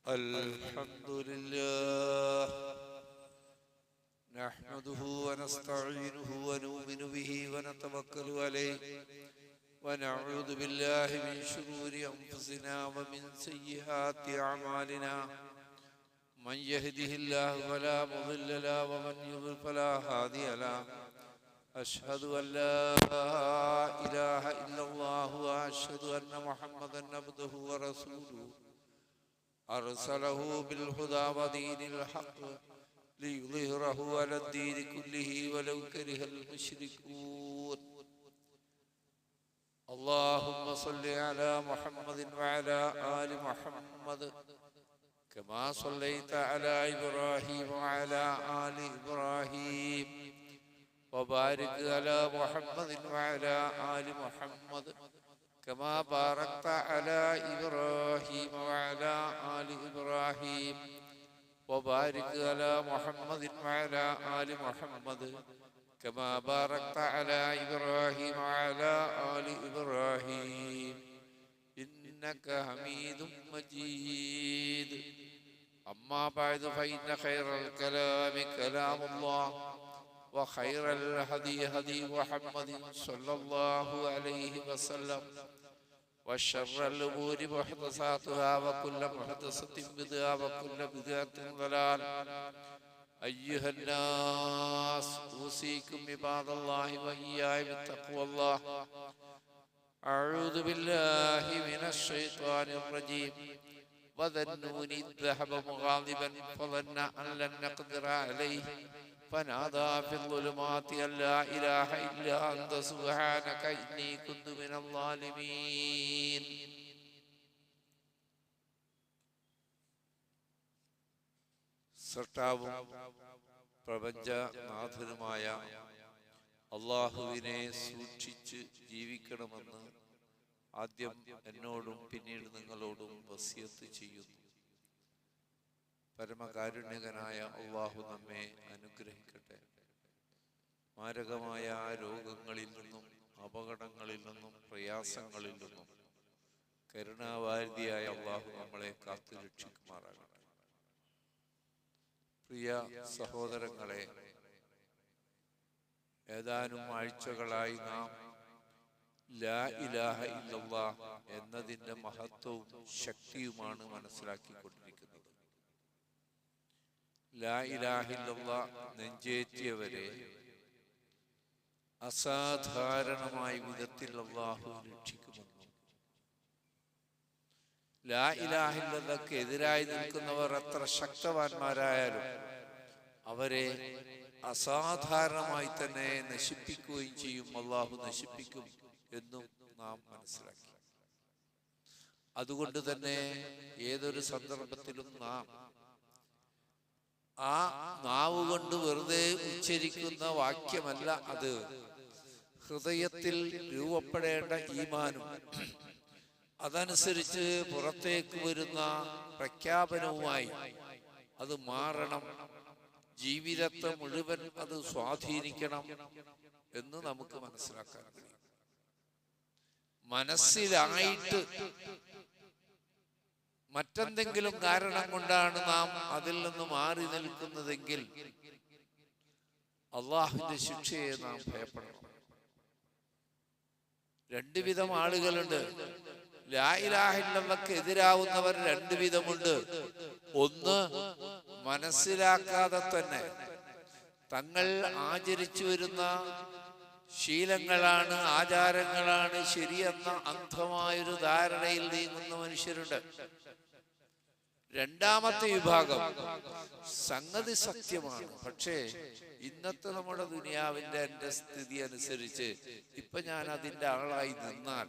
الحمد لله نحمده ونستعينه ونؤمن به ونتوكل عليه ونعوذ بالله من شرور أنفسنا ومن سيئات أعمالنا من يهده الله فلا مضل له ومن يضلل فلا هادي له أشهد أن لا إله إلا الله وأشهد أن محمدا عبده ورسوله أرسله بالهدى ودين الحق ليظهره على الدين كله ولو كره المشركون اللهم صل على محمد وعلى آل محمد كما صليت على إبراهيم وعلى آل إبراهيم وبارك على محمد وعلى آل محمد كما باركت على إبراهيم وعلى آل إبراهيم وبارك على محمد وعلى آل محمد كما باركت على إبراهيم وعلى آل إبراهيم إنك حميد مجيد أما بعد فإن خير الكلام كلام الله وخير الهدي هدي محمد صلى الله عليه وسلم وشر الأمور محدثاتها وكل محدثة بدعة وكل بدعة ضلالة أيها الناس أوصيكم عباد الله وإياي بتقوى الله أعوذ بالله من الشيطان الرجيم وذنون إذ ذهب مغاضبا فظن أن لن نقدر عليه فنادى في الظلمات أن لا إله إلا أنت سبحانك إني كنت من الظالمين. സൃഷ്ടാവും പ്രപഞ്ചനാഥനുമായ അല്ലാഹുവിനെ സൂക്ഷിച്ച് ജീവിക്കണമെന്ന് ആദ്യം എന്നോടും പിന്നീട് നിങ്ങളോടും വസിയത്ത് ചെയ്യുന്നു. പരമകാരുണ്യകനായ അല്ലാഹു നമ്മെ അനുഗ്രഹിക്കട്ടെ. മാരകമായ രോഗങ്ങളിൽ നിന്നും അപകടങ്ങളിൽ നിന്നും പ്രയാസങ്ങളിൽ നിന്നും കരുണാവാരിധിയായ അല്ലാഹു നമ്മളെ കാത്തു രക്ഷിക്കുമാറാകട്ടെ. പ്രിയ സഹോദരങ്ങളെ, ഏതാനും ആഴ്ചകളായി നാം ലാ ഇലാഹ ഇല്ലല്ലാഹ് എന്നതിൻ്റെ മഹത്വവും ശക്തിയുമാണ് മനസ്സിലാക്കിക്കൊണ്ടിരിക്കുന്നത്. ലാ ഇലാഹ ഇല്ലല്ലാഹ് നെഞ്ചേറ്റിയവരെ അസാധാരണമായ വിധത്തിൽ അല്ലാഹു രക്ഷിക്കുമെന്നും ലാ ഇലാഹ ഇല്ലല്ലാഹ്ക്ക് എതിരായി നിൽക്കുന്നവർ എത്ര ശക്തവാന്മാരായാലും അവരെ അസാധാരണമായി തന്നെ നശിപ്പിക്കുകയും ചെയ്യും. അല്ലാഹു നശിപ്പിക്കും എന്നും നാം മനസ്സിലാക്കി. അതുകൊണ്ട് തന്നെ ഏതൊരു സന്ദർഭത്തിലും നാം ആ നാവ് കൊണ്ട് വെറുതെ ഉച്ചരിക്കുന്ന വാക്യമല്ല അത്, ഹൃദയത്തിൽ രൂപപ്പെടേണ്ട ഈമാനും അതനുസരിച്ച് പുറത്തേക്ക് വരുന്ന പ്രഖ്യാപനവുമായി അത് മാറണം. ജീവിതത്തെ മുഴുവൻ അത് സ്വാധീനിക്കണം എന്ന് നമുക്ക് മനസ്സിലാക്കാൻ കഴിയും. മനസ്സിലായിട്ട് മറ്റെന്തെങ്കിലും കാരണം കൊണ്ടാണ് നാം അതിൽ നിന്ന് മാറി നിൽക്കുന്നതെങ്കിൽ അള്ളാഹുവിന്റെ ശിക്ഷയെ നാം ഭയപ്പെടണം. രണ്ടു വിധം ആളുകളുണ്ട്. ലാ ഇലാഹ ഇല്ലല്ലാഹ്ക്ക് എതിരാവുന്നവർ രണ്ടു വിധമുണ്ട്. ഒന്ന്, മനസ്സിലാക്കാതെ തന്നെ തങ്ങൾ ആചരിച്ചു വരുന്ന ശീലങ്ങളാണ്, ആചാരങ്ങളാണ് ശരിയെന്ന അന്ധമായൊരു ധാരണയിൽ നീങ്ങുന്ന മനുഷ്യരുണ്ട്. രണ്ടാമത്തെ വിഭാഗം സംഗതി സത്യമാണ്, പക്ഷേ ഇന്നത്തെ നമ്മുടെ ദുനിയാവിന്റെ എൻ്റെ സ്ഥിതി അനുസരിച്ച് ഇപ്പൊ ഞാൻ അതിൻ്റെ ആളായി നിന്നാൽ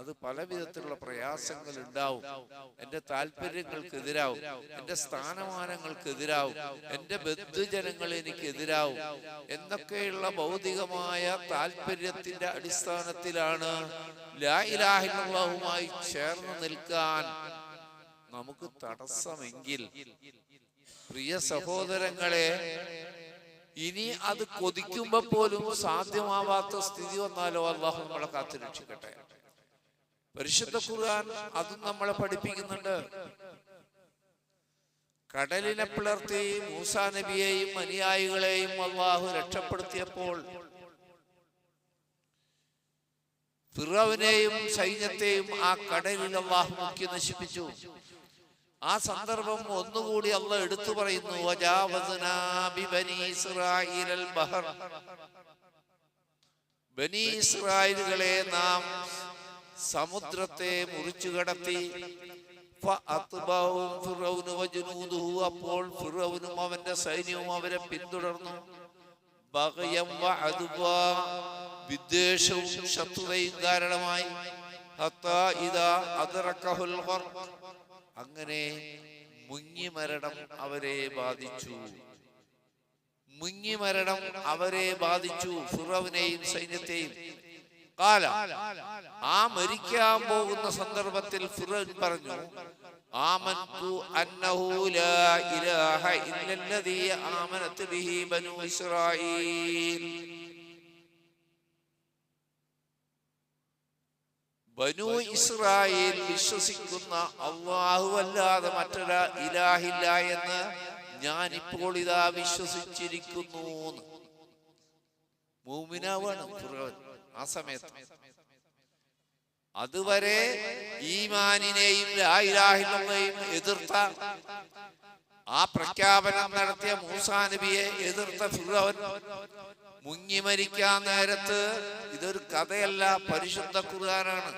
അത് പല വിധത്തിലുള്ള പ്രയാസങ്ങൾ ഉണ്ടാവും. എൻ്റെ താല്പര്യങ്ങൾക്കെതിരാവും, എൻ്റെ സ്ഥാനമാനങ്ങൾക്കെതിരാവും, എൻ്റെ ബന്ധുജനങ്ങൾ എനിക്കെതിരാവും എന്നൊക്കെയുള്ള ഭൗതികമായ താല്പര്യത്തിന്റെ അടിസ്ഥാനത്തിലാണ് ലാ ഇലാഹ ഇല്ലല്ലാഹുമായി ചേർന്ന് നിൽക്കാൻ നമുക്ക് തടസ്സമെങ്കിൽ, പ്രിയ സഹോദരങ്ങളെ, ഇനി അത് കൊതിക്കുമ്പോ പോലും സാധ്യമാവാത്ത സ്ഥിതി വന്നാലോ അല്ലാഹു നമ്മളെ കാത്തു രക്ഷിക്കട്ടെ. പരിശുദ്ധ ഖുർആൻ അതും നമ്മളെ പഠിപ്പിക്കുന്നുണ്ട്. കടലിനെ പിളർത്തി മൂസാ നബിയെയും അനുയായികളെയും അല്ലാഹു രക്ഷപ്പെടുത്തിയപ്പോൾ ഫിറഔനെയും സൈന്യത്തെയും ആ കടലിൽ അല്ലാഹു മുക്കി നശിപ്പിച്ചു. ആ സന്ദർഭം ഒന്നുകൂടി അല്ലാഹു എടുത്തു പറയുന്നു. വജാവസ്നാ ബിബനി ഇസ്രായീലൽ ബഹർ, ബനി ഇസ്രായേലുകളെ നാം സമുദ്രത്തെ മുറിച്ചു കടത്തി. അപ്പോൾ ഫിറഔനും അവന്റെ സൈന്യവും അവരെ പിന്തുടർന്നു. ബഗയം വഅദ്വാ, വിദ്വേഷവും ശത്രുതയും കാരണമായി. ഹത്താ ഇദാ അദ്റകഹുൽ ഖർഖ്, അങ്ങനെ മുങ്ങിമരണം അവരെ ബാധിച്ചു. മുങ്ങിമരണം അവരെ ബാധിച്ചു, ഫിറഔനെയും സൈന്യത്തെയും. കാല, ആ മരിക്കാൻ പോകുന്ന സന്ദർഭത്തിൽ ഫിറഔൻ പറഞ്ഞു, ആമൻതു അന്നഹു ലാ ഇലാഹ ഇല്ലല്ലദീ ആമനത് ബിഹി ബനൂ ഇസ്രായീൽ. ബനൂ ഇസ്രായേൽ വിശ്വസിക്കുന്ന അല്ലാഹു അല്ലാതെ മറ്റൊരു ഇലാഹില്ല എന്ന് ഞാൻ ഇപ്പോൾ ഇതാ വിശ്വസിച്ചിരിക്കുന്നു. മുഅ്മിനാവാണ് ഫിറഔൻ ആ സമയത്ത്. അതുവരെ ഈമാനിനെയും ലാ ഇലാഹ ഇല്ലല്ലാഹയെയും എതിർത്ത, ആ പ്രഖ്യാപനം നടത്തിയ മൂസാ നബിയെ എതിർത്ത ഫിറഔൻ മുങ്ങി മരിക്കാൻ നേരത്ത്, ഇതൊരു കഥയല്ല, പരിശുദ്ധ ഖുർആനാണ്.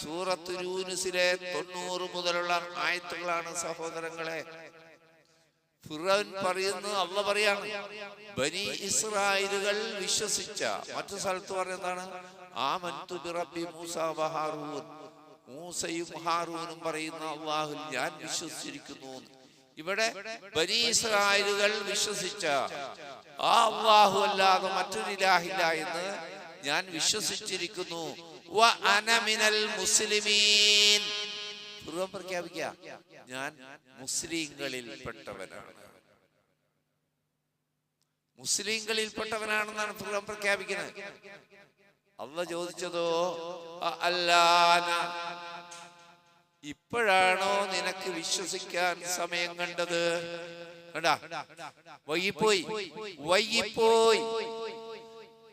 സൂറത്ത് യൂനുസിലെ 90 മുതലുള്ള ആയത്തുകളാണ് സഹോദരങ്ങളെ. ഫിറഔൻ പറയുന്നു, അല്ലാഹു പറയാണ്, ബനി ഇസ്രായേലുകൾ വിശ്വസിച്ച. മറ്റു സ്ഥലത്ത് പറയുന്നതാണ് ആമൻതു ബിറബ്ബി മൂസ വഹാറൂൻ, മൂസയും ഹാറൂനും പറയുന്ന അല്ലാഹുൽ ഞാൻ വിശ്വസിച്ചിരിക്കുന്നു. ഇവിടെ ബനി ഇസ്രായേലുകൾ വിശ്വസിച്ച ആ അല്ലാഹു അല്ലാതെ മറ്റൊരു ഇലാഹില്ല എന്ന് ഞാൻ വിശ്വസിച്ചിരിക്കുന്നു. വ അന മിനൽ മുസ്ലിമീൻ, ഫിറഔൻ പ്രഖ്യാപിക്കുക, ഞാൻ മുസ്ലിങ്ങളിൽ പെട്ടവനാണ്. മുസ്ലിങ്ങളിൽ പെട്ടവനാണെന്നാണ് ഫിറഔൻ പ്രഖ്യാപിക്കുന്നത്. അല്ലാഹു ചോദിച്ചതോ, അല്ലാന, ഇപ്പോഴാണോ നിനക്ക് വിശ്വസിക്കാൻ സമയം കണ്ടത്? വൈകിപ്പോയി.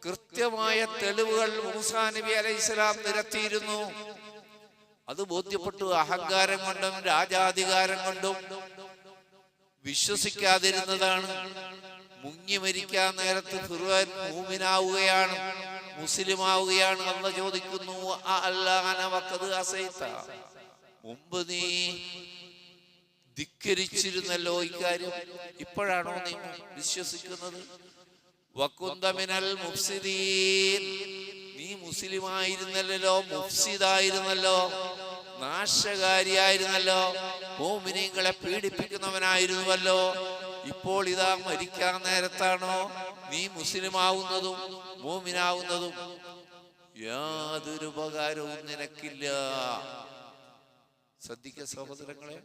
കൃത്യമായ തെളിവുകൾ മൂസാ നബി അലൈഹിസ്സലാം നിരത്തിയിരുന്നു. അത് ബോധ്യപ്പെട്ടു. അഹങ്കാരം കൊണ്ടും രാജാധികാരം കൊണ്ടും വിശ്വസിക്കാതിരുന്നതാണ്. മുങ്ങി മരിക്കാൻ നേരത്ത് ഫിറഔൻ മുഅ്മിനാവുകയാണ്, മുസ്ലിമാവുകയാണ്. അല്ലാഹു ചോദിക്കുന്നു, അല്ലാന വഖദ് അസൈത, മുമ്പ് നീ ധിക്കരിച്ചിരുന്നല്ലോ ഇക്കാര്യം, ഇപ്പോഴാണോ നീ വിശ്വസിക്കുന്നത്? വകുന്ത മിനൽ മുഫ്സിദീൻ, നീ മുസ്ലിമായിരുന്നല്ലോ, മുഫ്സിദായിരുന്നല്ലോ, നാശകാരിയായിരുന്നല്ലോ, മുഅ്മിനീങ്ങളെ പീഡിപ്പിക്കുന്നവനായിരുന്നുവല്ലോ. ഇപ്പോൾ ഇതാ മരിക്കാൻ നേരത്താണോ നീ മുസ്ലിമാവുന്നതും മുഅ്മിനാവുന്നതും? യാതൊരു ഉപകാരവും നിനക്കില്ല. ശ്രദ്ധിക്കുക സഹോദരങ്ങളെ,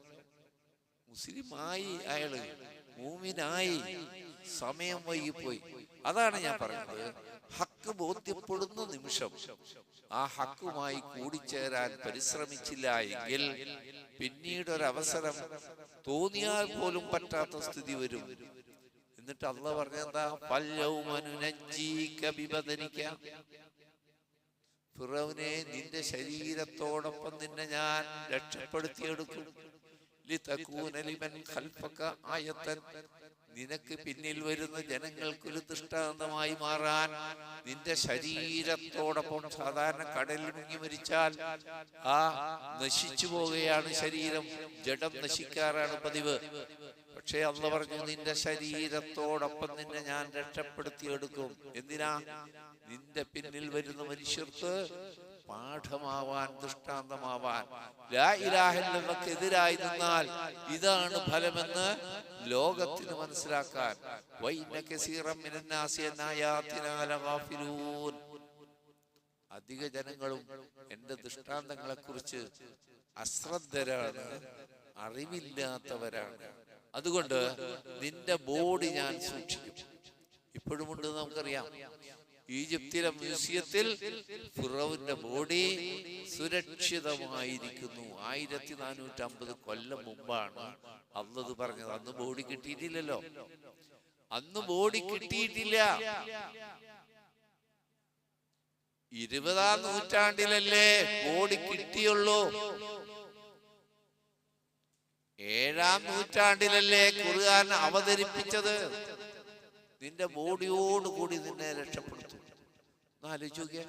മുസ്ലിമായി അയാള്, മുഅ്മിനായി, സമയം വൈകിപ്പോയി. അതാണ് ഞാൻ പറഞ്ഞത്, ഹക്ക് ബോധ്യപ്പെടുന്ന നിമിഷം ആ ഹക്കുമായി കൂടിച്ചേരാൻ പരിശ്രമിച്ചില്ല എങ്കിൽ പിന്നീട് ഒരവസരം തോന്നിയാൽ പോലും പറ്റാത്ത സ്ഥിതി വരും. എന്നിട്ട് അല്ലാഹു പറഞ്ഞെന്താ? ഫിറൗനെ, നിന്റെ ശരീരത്തോടൊപ്പം നിന്നെ ഞാൻ രക്ഷപ്പെടുത്തിയെടുക്കും. ലിതകൂന ലിമൻ ഖൽഫക ആയതൻ, നിനക്ക് പിന്നിൽ വരുന്ന ജനങ്ങൾക്കൊരു ദൃഷ്ടാന്തമായി മാറാൻ നിന്റെ ശരീരത്തോടൊപ്പം. സാധാരണ കടലിൽ മുങ്ങി മരിച്ചാൽ ആ നശിച്ചു പോവുകയാണ് ശരീരം, ജഡം നശിക്കാറാണ് പതിവ്. പക്ഷേ അല്ലാഹു പറഞ്ഞു, നിന്റെ ശരീരത്തോടൊപ്പം നിന്നെ ഞാൻ രക്ഷപ്പെടുത്തിയെടുക്കും. എന്തിനാ? നിന്റെ പിന്നിൽ വരുന്ന മനുഷ്യർക്ക് പാഠമാവാൻ, ദൃഷ്ടാന്തമാവാൻ. ലാ ഇലാഹ ഇല്ലല്ലാഹ്ക്ക് എതിരായി നിന്നാൽ ഇതാണ് ഫലമെന്ന് ലോകത്തിന് മനസ്സിലാക്കാൻ. വഇന്ന കസീറൻ മിനൻ നാസി അൻ ആയാതിനാ ലഗാഫിലൂൻ, അധിക ജനങ്ങളും എന്റെ ദൃഷ്ടാന്തങ്ങളെ കുറിച്ച് അശ്രദ്ധരാണ്, അറിവില്ലാത്തവരാണ്. അതുകൊണ്ട് നിന്റെ ബോഡി ഞാൻ സൂക്ഷിക്കും. ഇപ്പോഴുമുണ്ട്, നമുക്കറിയാം. ഈജിപ്തിലെ മ്യൂസിയത്തിൽ ഫിറൗന്റെ ബോഡി സുരക്ഷിതമായിരിക്കുന്നു. 1450 കൊല്ലം മുമ്പാണ് അന്നത് പറഞ്ഞത്. അന്ന് ബോഡി കിട്ടിയിട്ടില്ലല്ലോ, അന്ന് ബോഡി കിട്ടിയിട്ടില്ല. 20-ാം നൂറ്റാണ്ടിലല്ലേ ബോഡി കിട്ടിയുള്ളൂ. 7-ാം നൂറ്റാണ്ടിലല്ലേ ഖുർആൻ അവതരിപ്പിച്ചത്. നിന്റെ ബോഡിയോടുകൂടി നിന്നെ രക്ഷപ്പെടുത്തും. ആലോചിക്കുക,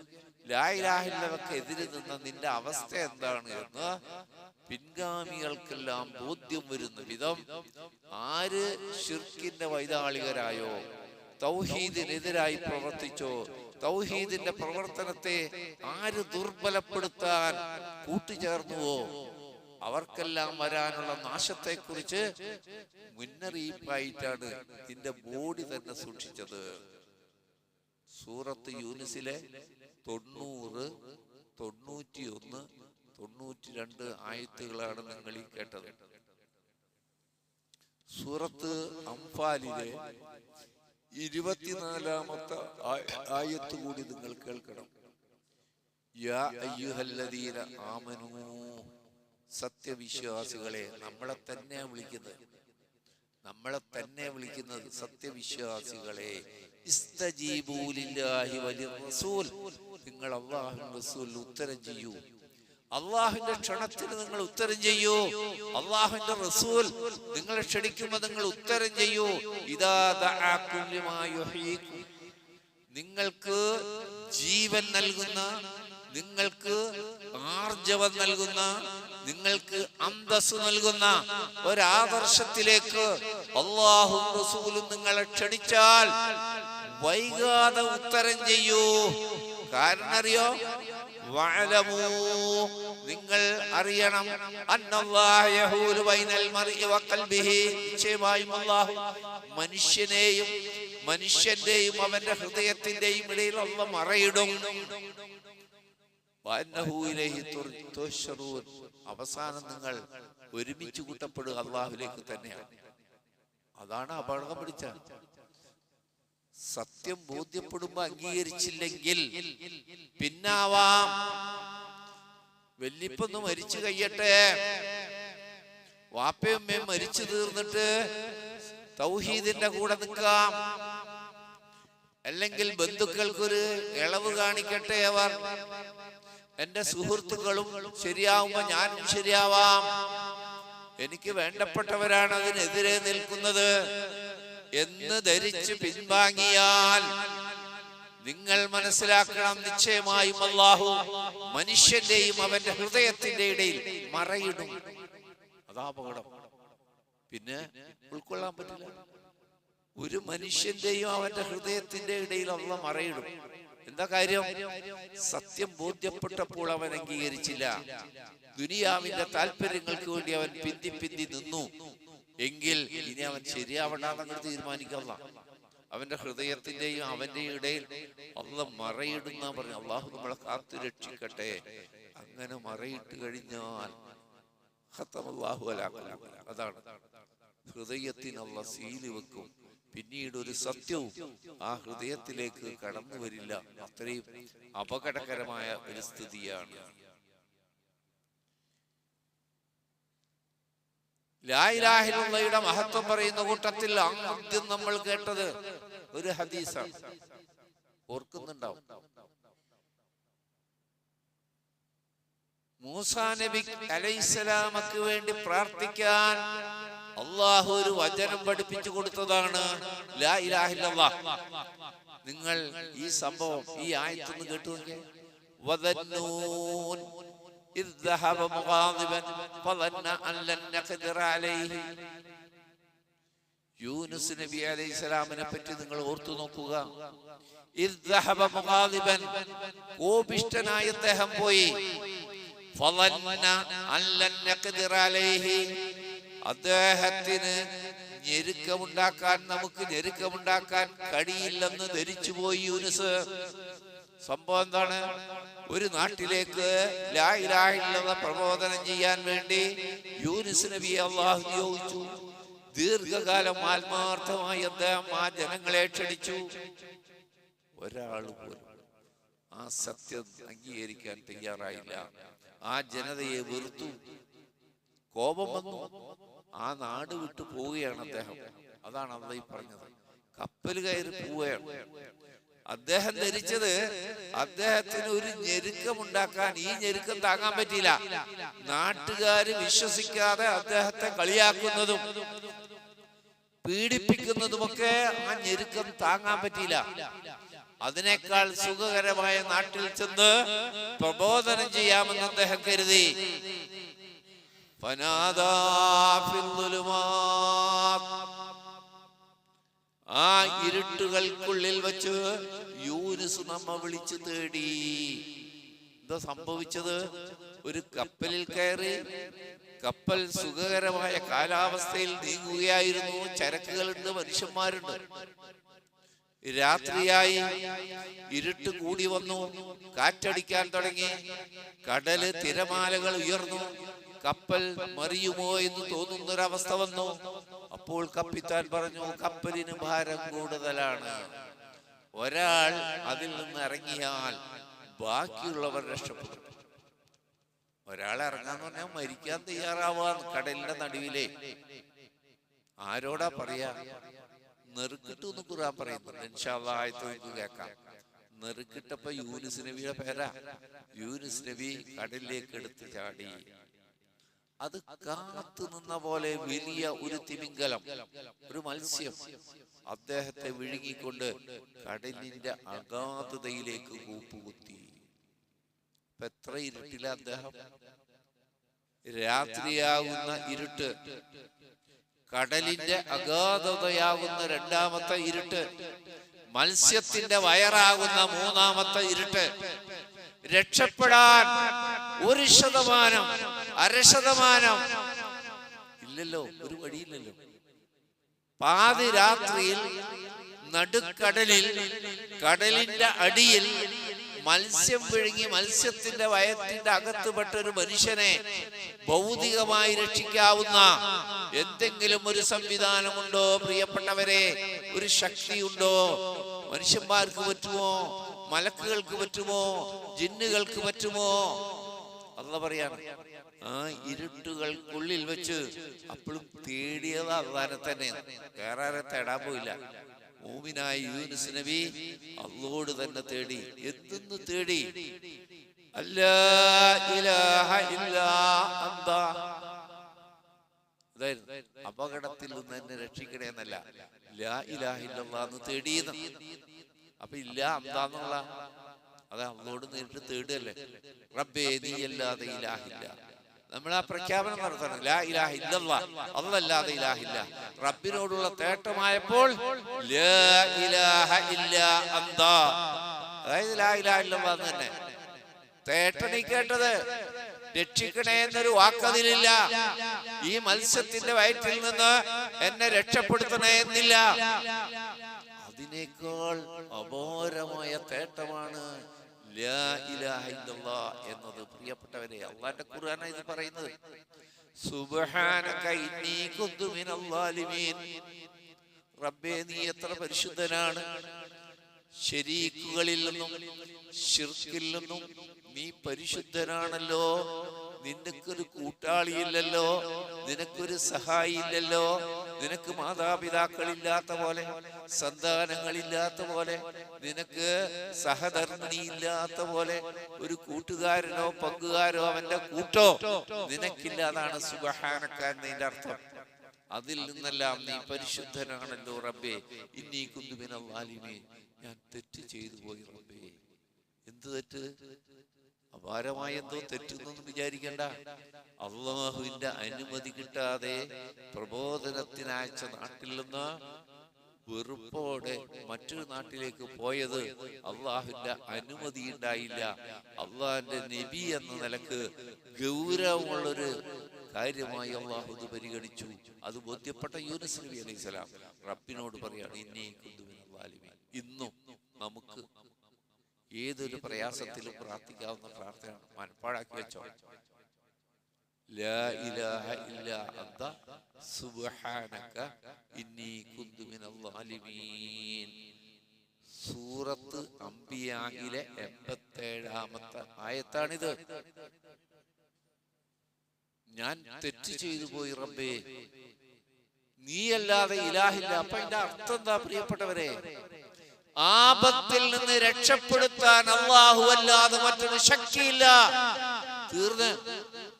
ലാ ഇലാഹ ഇല്ലല്ലാഹ്ക്ക് എതിര് നിന്ന നിന്റെ അവസ്ഥ എന്താണ് എന്ന് പിൻഗാമികൾക്കെല്ലാം ബോധ്യം വരുന്ന വിധം ആര് ശിർക്കിന്റെ വൈതാളികരായോ, തൗഹീദിനെതിരായി പ്രവർത്തിച്ചോ, തൗഹീദിന്റെ പ്രവർത്തനത്തെ ആര് ദുർബലപ്പെടുത്താൻ കൂട്ടുചേർന്നുവോ, അവർക്കെല്ലാം വരാനുള്ള നാശത്തെക്കുറിച്ച് മുന്നറിയിപ്പായിട്ടാണ് നിന്റെ ബോഡി തന്നെ സൂക്ഷിച്ചത്. സൂറത്ത് യൂനുസിലെ 90, 91, 92 ആയത്തുകളാണ് നിങ്ങൾ ഈ കേട്ടത്. സൂറത്ത് അംഫാലിലെ 24-ാമത്തെ ആയത്ത് കൂടി നിങ്ങൾ കേൾക്കണം. യാ അയ്യുഹല്ലദീന ആമനൂ, സത്യവിശ്വാസികളെ. നമ്മളെ തന്നെ വിളിക്കുന്നത് സത്യവിശ്വാസികളെ. ഇസ്തജീബൂ ലില്ലാഹി വലിർറസൂൽ, നിങ്ങൾ അല്ലാഹുവിന്റെ റസൂലിന് ഉത്തരം ചെയ്യൂ. അള്ളാഹുവിന്റെ ക്ഷണത്തിന് നിങ്ങൾ ഉത്തരം ചെയ്യൂ. അള്ളാഹുവിന്റെ റസൂൽ നിങ്ങളെ ക്ഷണിക്കുമ്പോൾ നിങ്ങൾ ഉത്തരം ചെയ്യൂ. ഇദാ ദഅഅകും ലിമാ യുഹീകും, നിങ്ങൾക്ക് ജീവൻ നൽകുന്ന, നിങ്ങൾക്ക് ആർജവം നൽകുന്ന, നിങ്ങൾക്ക് അന്തസ് നൽകുന്ന ഒരാദർശത്തിലേക്ക് അല്ലാഹുവും റസൂലും നിങ്ങളെ ക്ഷണിച്ചാൽ വൈകാതെ ഉത്തരം ചെയ്യൂ. കാരണം അറിയോ, വഅലമൂ, നിങ്ങൾ അറിയണം, അന്നല്ലാഹ യഹൂലു ബൈനൽ മർഇ വഖൽബിഹി, നിശ്ചയമായും അല്ലാഹു മനുഷ്യന്റെയും അവന്റെ ഹൃദയത്തിന്റെയും ഇടയിൽ അല്ലാഹു മറയിടും. വഅന്നഹു ഇലൈഹി തുഹ്ശറൂൻ, അവസാനം നിങ്ങൾ ഒരുമിച്ച് കൂട്ടപ്പെടുക അല്ലാഹുവിലേക്ക് തന്നെയാണ്. അതാണ് അപകടം പിടിച്ച. സത്യം ബോധ്യപ്പെടുമ്പോ അംഗീകരിച്ചില്ലെങ്കിൽ പിന്നാവാം. വല്യപ്പൊന്ന് മരിച്ചു കഴിയട്ടെ, വാപ്പയമ്മയും മരിച്ചു തീർന്നിട്ട് തൗഹീദിന്റെ കൂടെ നിൽക്കാം, അല്ലെങ്കിൽ ബന്ധുക്കൾക്കൊരു ഇളവ് കാണിക്കട്ടെ അവർ. എന്റെ സുഹൃത്തുക്കളും ശരിയാവുമ്പോ ഞാനും ശരിയാവാം. എനിക്ക് വേണ്ടപ്പെട്ടവരാണ് അതിനെതിരെ നിൽക്കുന്നത് എന്ന് ധരിച്ച് പിൻവാങ്ങിയാൽ നിങ്ങൾ മനസ്സിലാക്കണം, നിശ്ചയമായും അല്ലാഹു മനുഷ്യന്റെയും അവന്റെ ഹൃദയത്തിന്റെ ഇടയിൽ മറയിടും. അതാ അപകടം. പിന്നെ ഉൾക്കൊള്ളാൻ പറ്റില്ല. ഒരു മനുഷ്യന്റെയും അവന്റെ ഹൃദയത്തിന്റെ ഇടയിൽ അല്ലാഹു മറയിടും. എന്താ കാര്യം? സത്യം ബോധ്യപ്പെട്ടപ്പോൾ അവൻ അംഗീകരിച്ചില്ല. ദുനിയാവിന്റെ താല്പര്യങ്ങൾക്ക് വേണ്ടി അവൻ പിന്തി നിന്നു എങ്കിൽ ഇനി അവൻ ശരിയാവണ്ടെന്ന് തീരുമാനിക്കല്ല. അവന്റെ ഹൃദയത്തിന്റെയും അവന്റെ ഇടയിൽ അല്ലാഹു മറയിടുന്ന പറഞ്ഞു. അല്ലാഹു നമ്മളെ കാത്തു രക്ഷിക്കട്ടെ. അങ്ങനെ മറയിട്ട് കഴിഞ്ഞാൽ ഖത്തമല്ലാഹു അലാ ഖുലൂബിന, അതാണ് ഹൃദയത്തിന് അല്ലാഹു സീല് വെക്കും. പിന്നീട് ഒരു സത്യവും ആ ഹൃദയത്തിലേക്ക് കടന്നു വരില്ല. അത്രയും അപകടകരമായ ഒരു സ്ഥിതിയാണ്. ലാ ഇലാഹ ഇല്ലല്ലാഹയുടെ മഹത്വം പറയുന്ന കൂട്ടത്തിൽ ആദ്യം നമ്മൾ കേട്ടത് ഒരു ഹദീസാണ്. ഓർക്കുന്നുണ്ടാവും, മൂസാ നബി അലൈഹിസ്സലാമക്ക് വേണ്ടി പ്രാർത്ഥിക്കാൻ അള്ളാഹു ഒരു വചനം പഠിപ്പിച്ചു കൊടുത്തതാണ് ലാ ഇലാഹ ഇല്ലല്ലാഹ്. നിങ്ങൾ ഈ സംഭവം, ഈ ആയത്തൊന്ന് കേട്ടു നോക്കിയേ. വദന്നൂൻ ഇദ് ദഹബ മുഗാദിബൻ ഫളന്ന അൻ ലൻ നഖ്ദിറ അലൈഹി. യൂനുസ് നബി അലൈഹിസ്സലാമിനെ പറ്റി നിങ്ങൾ ഓർത്തു നോക്കുക. ഇദ് ദഹബ മുഗാദിബൻ, കോപിഷ്ഠനായ അദ്ദേഹം പോയി. ഫളന്ന അൻ ലൻ നഖ്ദിറ അലൈഹി, അദ്ദേഹത്തിന് നമുക്ക് ഞെരുക്കമുണ്ടാക്കാൻ കഴിയില്ലെന്ന് ധരിച്ചുപോയി യൂനുസ്. സംഭവം എന്താണ്? ഒരു നാട്ടിലേക്ക് ലാ ഇലാഹ ഇല്ലല്ലാഹ് പ്രബോധനം ചെയ്യാൻ വേണ്ടി യൂനുസ് നബിയെ അല്ലാഹു നിയോഗിച്ചു. ദീർഘകാലം ആത്മാർത്ഥമായി അദ്ദേഹം ആ ജനങ്ങളെ ക്ഷണിച്ചു. ഒരാൾ പോലും ആ സത്യം അംഗീകരിക്കാൻ തയ്യാറായില്ല. ആ ജനതയെ വെറുത്തു, കോപം വന്നു. ആ നാട് വിട്ടു പോവുകയാണ് അദ്ദേഹം. അതാണ് അള്ളാഹ് ഈ പറഞ്ഞത്. കപ്പൽ കയറി പോവുകയാണ്. അദ്ദേഹം ധരിച്ചത് അദ്ദേഹത്തിന് ഒരു ഞെരുക്കമുണ്ടാക്കാൻ, ഈ ഞെരുക്കം താങ്ങാൻ പറ്റിയില്ല. നാട്ടുകാര് വിശ്വസിക്കാതെ അദ്ദേഹത്തെ കളിയാക്കുന്നതും പീഡിപ്പിക്കുന്നതുമൊക്കെ ആ ഞെരുക്കം താങ്ങാൻ പറ്റിയില്ല. അതിനേക്കാൾ സുഖകരമായ നാട്ടിൽ ചെന്ന് പ്രബോധനം ചെയ്യാമെന്ന് അദ്ദേഹം കരുതി. ആ ഇരുട്ടുകൾക്കുള്ളിൽ വെച്ച് യൂനുസ് നമ്മ വിളിച്ചു തേടി. എന്താ സംഭവിച്ചത്? ഒരു കപ്പലിൽ കയറി, കപ്പൽ സുഖകരമായ കാലാവസ്ഥയിൽ നീങ്ങുകയായിരുന്നു. ചരക്കുകളുണ്ട്, മനുഷ്യന്മാരുണ്ട്. രാത്രിയായി, ഇരുട്ട് കൂടി വന്നു, കാറ്റടിക്കാൻ തുടങ്ങി, കടല് തിരമാലകൾ ഉയർന്നു, കപ്പൽ മറിയുമോ എന്ന് തോന്നുന്നൊരവസ്ഥ വന്നു. അപ്പോൾ കപ്പിത്താൻ പറഞ്ഞു, കപ്പലിന് ഭാരം കൂടുതലാണ്. ഒരാൾ അതിൽ നിന്ന് ഇറങ്ങിയാൽ ബാക്കിയുള്ളവർ രക്ഷപ്പെടും. ഒരാൾ ഇറങ്ങാന്ന് പറഞ്ഞാൽ മരിക്കാൻ തയ്യാറാവാന്ന്. കടലിന്റെ നടുവിലെ ആരോടാ പറയാ? നെറുക്കിട്ടെന്ന് ഖുർആൻ പറയുന്നുണ്ട്. ഇൻഷാ അല്ലാഹ് ആയത്ത് നമുക്ക് കേൾക്കാം. നെറുക്കിട്ടപ്പോ യൂനുസ് നബിയുടെ പേരാ. യൂനുസ് നബി കടലിലേക്ക് എടുത്ത് ചാടി. അത് കാത്തു നിന്ന പോലെ വലിയ ഒരു തിമിംഗലം, ഒരു മത്സ്യം അദ്ദേഹത്തെ വിഴുങ്ങിക്കൊണ്ട് കടലിന്റെ അഗാധതയിലേക്ക് കൂപ്പുകുത്തി. എത്ര ഇരുട്ടില അദ്ദേഹം! രാത്രിയാകുന്ന ഇരുട്ട്, കടലിന്റെ അഗാധതയാകുന്ന രണ്ടാമത്തെ ഇരുട്ട്, മത്സ്യത്തിന്റെ വയറാകുന്ന മൂന്നാമത്തെ ഇരുട്ട്. രക്ഷപ്പെടാൻ 1%, 1/2% ഇല്ലല്ലോ, ഒരു വഴിയില്ലല്ലോ. പാതി രാത്രിയിൽ നടുക്കടലിൽ, കടലിന്റെ അടിയിൽ മത്സ്യം വിഴുങ്ങി മത്സ്യത്തിന്റെ വയറ്റിന്റെ അകത്തുപെട്ട ഒരു മനുഷ്യനെ ഭൗതികമായി രക്ഷിക്കാവുന്ന എന്തെങ്കിലും ഒരു സംവിധാനമുണ്ടോ പ്രിയപ്പെട്ടവരെ? ഒരു ശക്തിയുണ്ടോ? മനുഷ്യന്മാർക്ക് പറ്റുമോ? മലക്കുകൾക്ക് പറ്റുമോ? ജിന്നുകൾക്ക് പറ്റുമോ? അല്ലാഹ് പറയാണ്, ആ ഇരുട്ടുകൾക്കുള്ളിൽ വെച്ച് അപ്പോഴും തേടിയത് അല്ലാഹനെ തന്നെ, വേറെ ആരെ തേടാൻ പോയില്ല. മൂമിനായ യൂനുസ് നബി അല്ലാഹുവോട് തന്നെ തേടി. എന്തെന്ന് തേടി? അല്ലാ ഇലാഹ ഇല്ലാ അന്ത. അപകടത്തിൽ നിന്ന് എന്നെ രക്ഷിക്കണേ എന്നല്ല, ലാ ഇലാഹ ഇല്ലല്ലാഹ് എന്ന് തേടിയെന്ന്. അപ്പൊ ഇല്ല അന്താന്നുള്ള അത് അല്ലാഹുവോട് നേരിട്ട് തേടുകയല്ലേ. റബ്ബേ നീ അല്ലാതെ ഇലാഹില്ല. നമ്മൾ ആ പ്രഖ്യാപനം നടത്തണം, ലാ ഇലാഹ ഇല്ലല്ലാഹ്, അല്ലാതെ ഇലാഹില്ല. റബ്ബിനോടുള്ള തേട്ടമായപ്പോൾ ലാ ഇലാഹ ഇല്ലാ അന്ത, അതായത് ലാ ഇലാഹ ഇല്ലല്ലാഹ് എന്ന് തന്നെ തേട്ടണി കേട്ടത്. രക്ഷിക്കണേ എന്നൊരു വാക്കതിലില്ല. ഈ മത്സ്യത്തിന്റെ വയറ്റിൽ നിന്ന് എന്നെ രക്ഷപ്പെടുത്തണേ എന്നില്ല. അതിനേക്കാൾ അപാരമായ തേട്ടമാണ് ലാ ഇലാഹ ഇല്ലല്ലാഹ് എന്നത്. പ്രിയപ്പെട്ടവരെ, അല്ലാഹുവിന്റെ ഖുർആനാണ് ഇത് പറയുന്നത്. സുബ്ഹാനക ഇന്നി കുന്തു മിനൽ ളാലിമീൻ. റബ്ബേ നീ എത്ര പരിശുദ്ധനാണ്. ശരീക്കുകളിൽ നിന്നും ശിർക്കിൽ നിന്നും നീ പരിശുദ്ധനാണല്ലോ. നിനക്കൊരു കൂട്ടാളിയില്ലല്ലോ, നിനക്കൊരു സഹായി ഇല്ലല്ലോ. നിനക്ക് മാതാപിതാക്കളില്ലാത്ത പോലെ, സന്താനങ്ങളില്ലാത്ത പോലെ, നിനക്ക് സഹധർമ്മിണി ഇല്ലാത്ത പോലെ, ഒരു കൂട്ടുകാരനോ പങ്കുകാരോ അവന്റെ കൂട്ടോ നിനക്കില്ല. അതാണ് സുബ്ഹാനക എന്നതിന്റെ അർത്ഥം. അതിൽ നിന്നെല്ലാം നീ പരിശുദ്ധനാണല്ലോ റബ്ബേ. ഇന്നി കുന്തു മിനൽ ളാലിമീൻ. ഞാൻ തെറ്റ് ചെയ്തു പോയി റബ്ബേ. എന്ത് തെറ്റ്? അപാരമായ എന്തോ തെറ്റെന്നൊന്നും വിചാരിക്കണ്ട. അല്ലാഹുവിന്റെ അനുമതി കിട്ടാതെ പ്രബോധനത്തിനയച്ച നാട്ടിൽ നിന്ന് വെറുപ്പോടെ മറ്റൊരു നാട്ടിലേക്ക് പോയത് അള്ളാഹുവിന്റെ അനുമതി ഉണ്ടായില്ല. അള്ളാഹിന്റെ നബി എന്ന നിലക്ക് ഗൗരവമുള്ളൊരു കാര്യമായി അള്ളാഹു ഇത് പരിഗണിച്ചു. അത് ബോധ്യപ്പെട്ട യൂനുസ് നബി അലൈഹി സ്വലാം റബ്ബിനോട് പറയാണ്, ഇന്നി കുന്തു മിനൽ ളാലിമീൻ. ഇന്നും നമുക്ക് ഏതൊരു പ്രയാസത്തിലും പ്രാർത്ഥിക്കാവുന്ന പ്രാർത്ഥനയാണ്. മനപ്പാടാക്കി വെച്ചോ. ലാ ഇലാഹ ഇല്ലാ അന്ത സുബ്ഹാനക ഇന്നി കുന്തു മിനൽ ളാലിമീൻ. സൂറത്ത് അംബിയായിലെ 87-ാമത്തെ ആയത്താണിത്. ഞാൻ തെറ്റ് ചെയ്തു പോയി റബ്ബേ, നീയല്ലാതെ ഇലാഹില്ല. അപ്പൊ അതിന്റെ അർത്ഥം എന്താ പ്രിയപ്പെട്ടവരെ? ആപത്തിൽ നിന്ന് രക്ഷപ്പെടുത്താൻ അല്ലാഹു അല്ലാതെ മറ്റൊരു ശക്തിയില്ല. തീർന്ന്.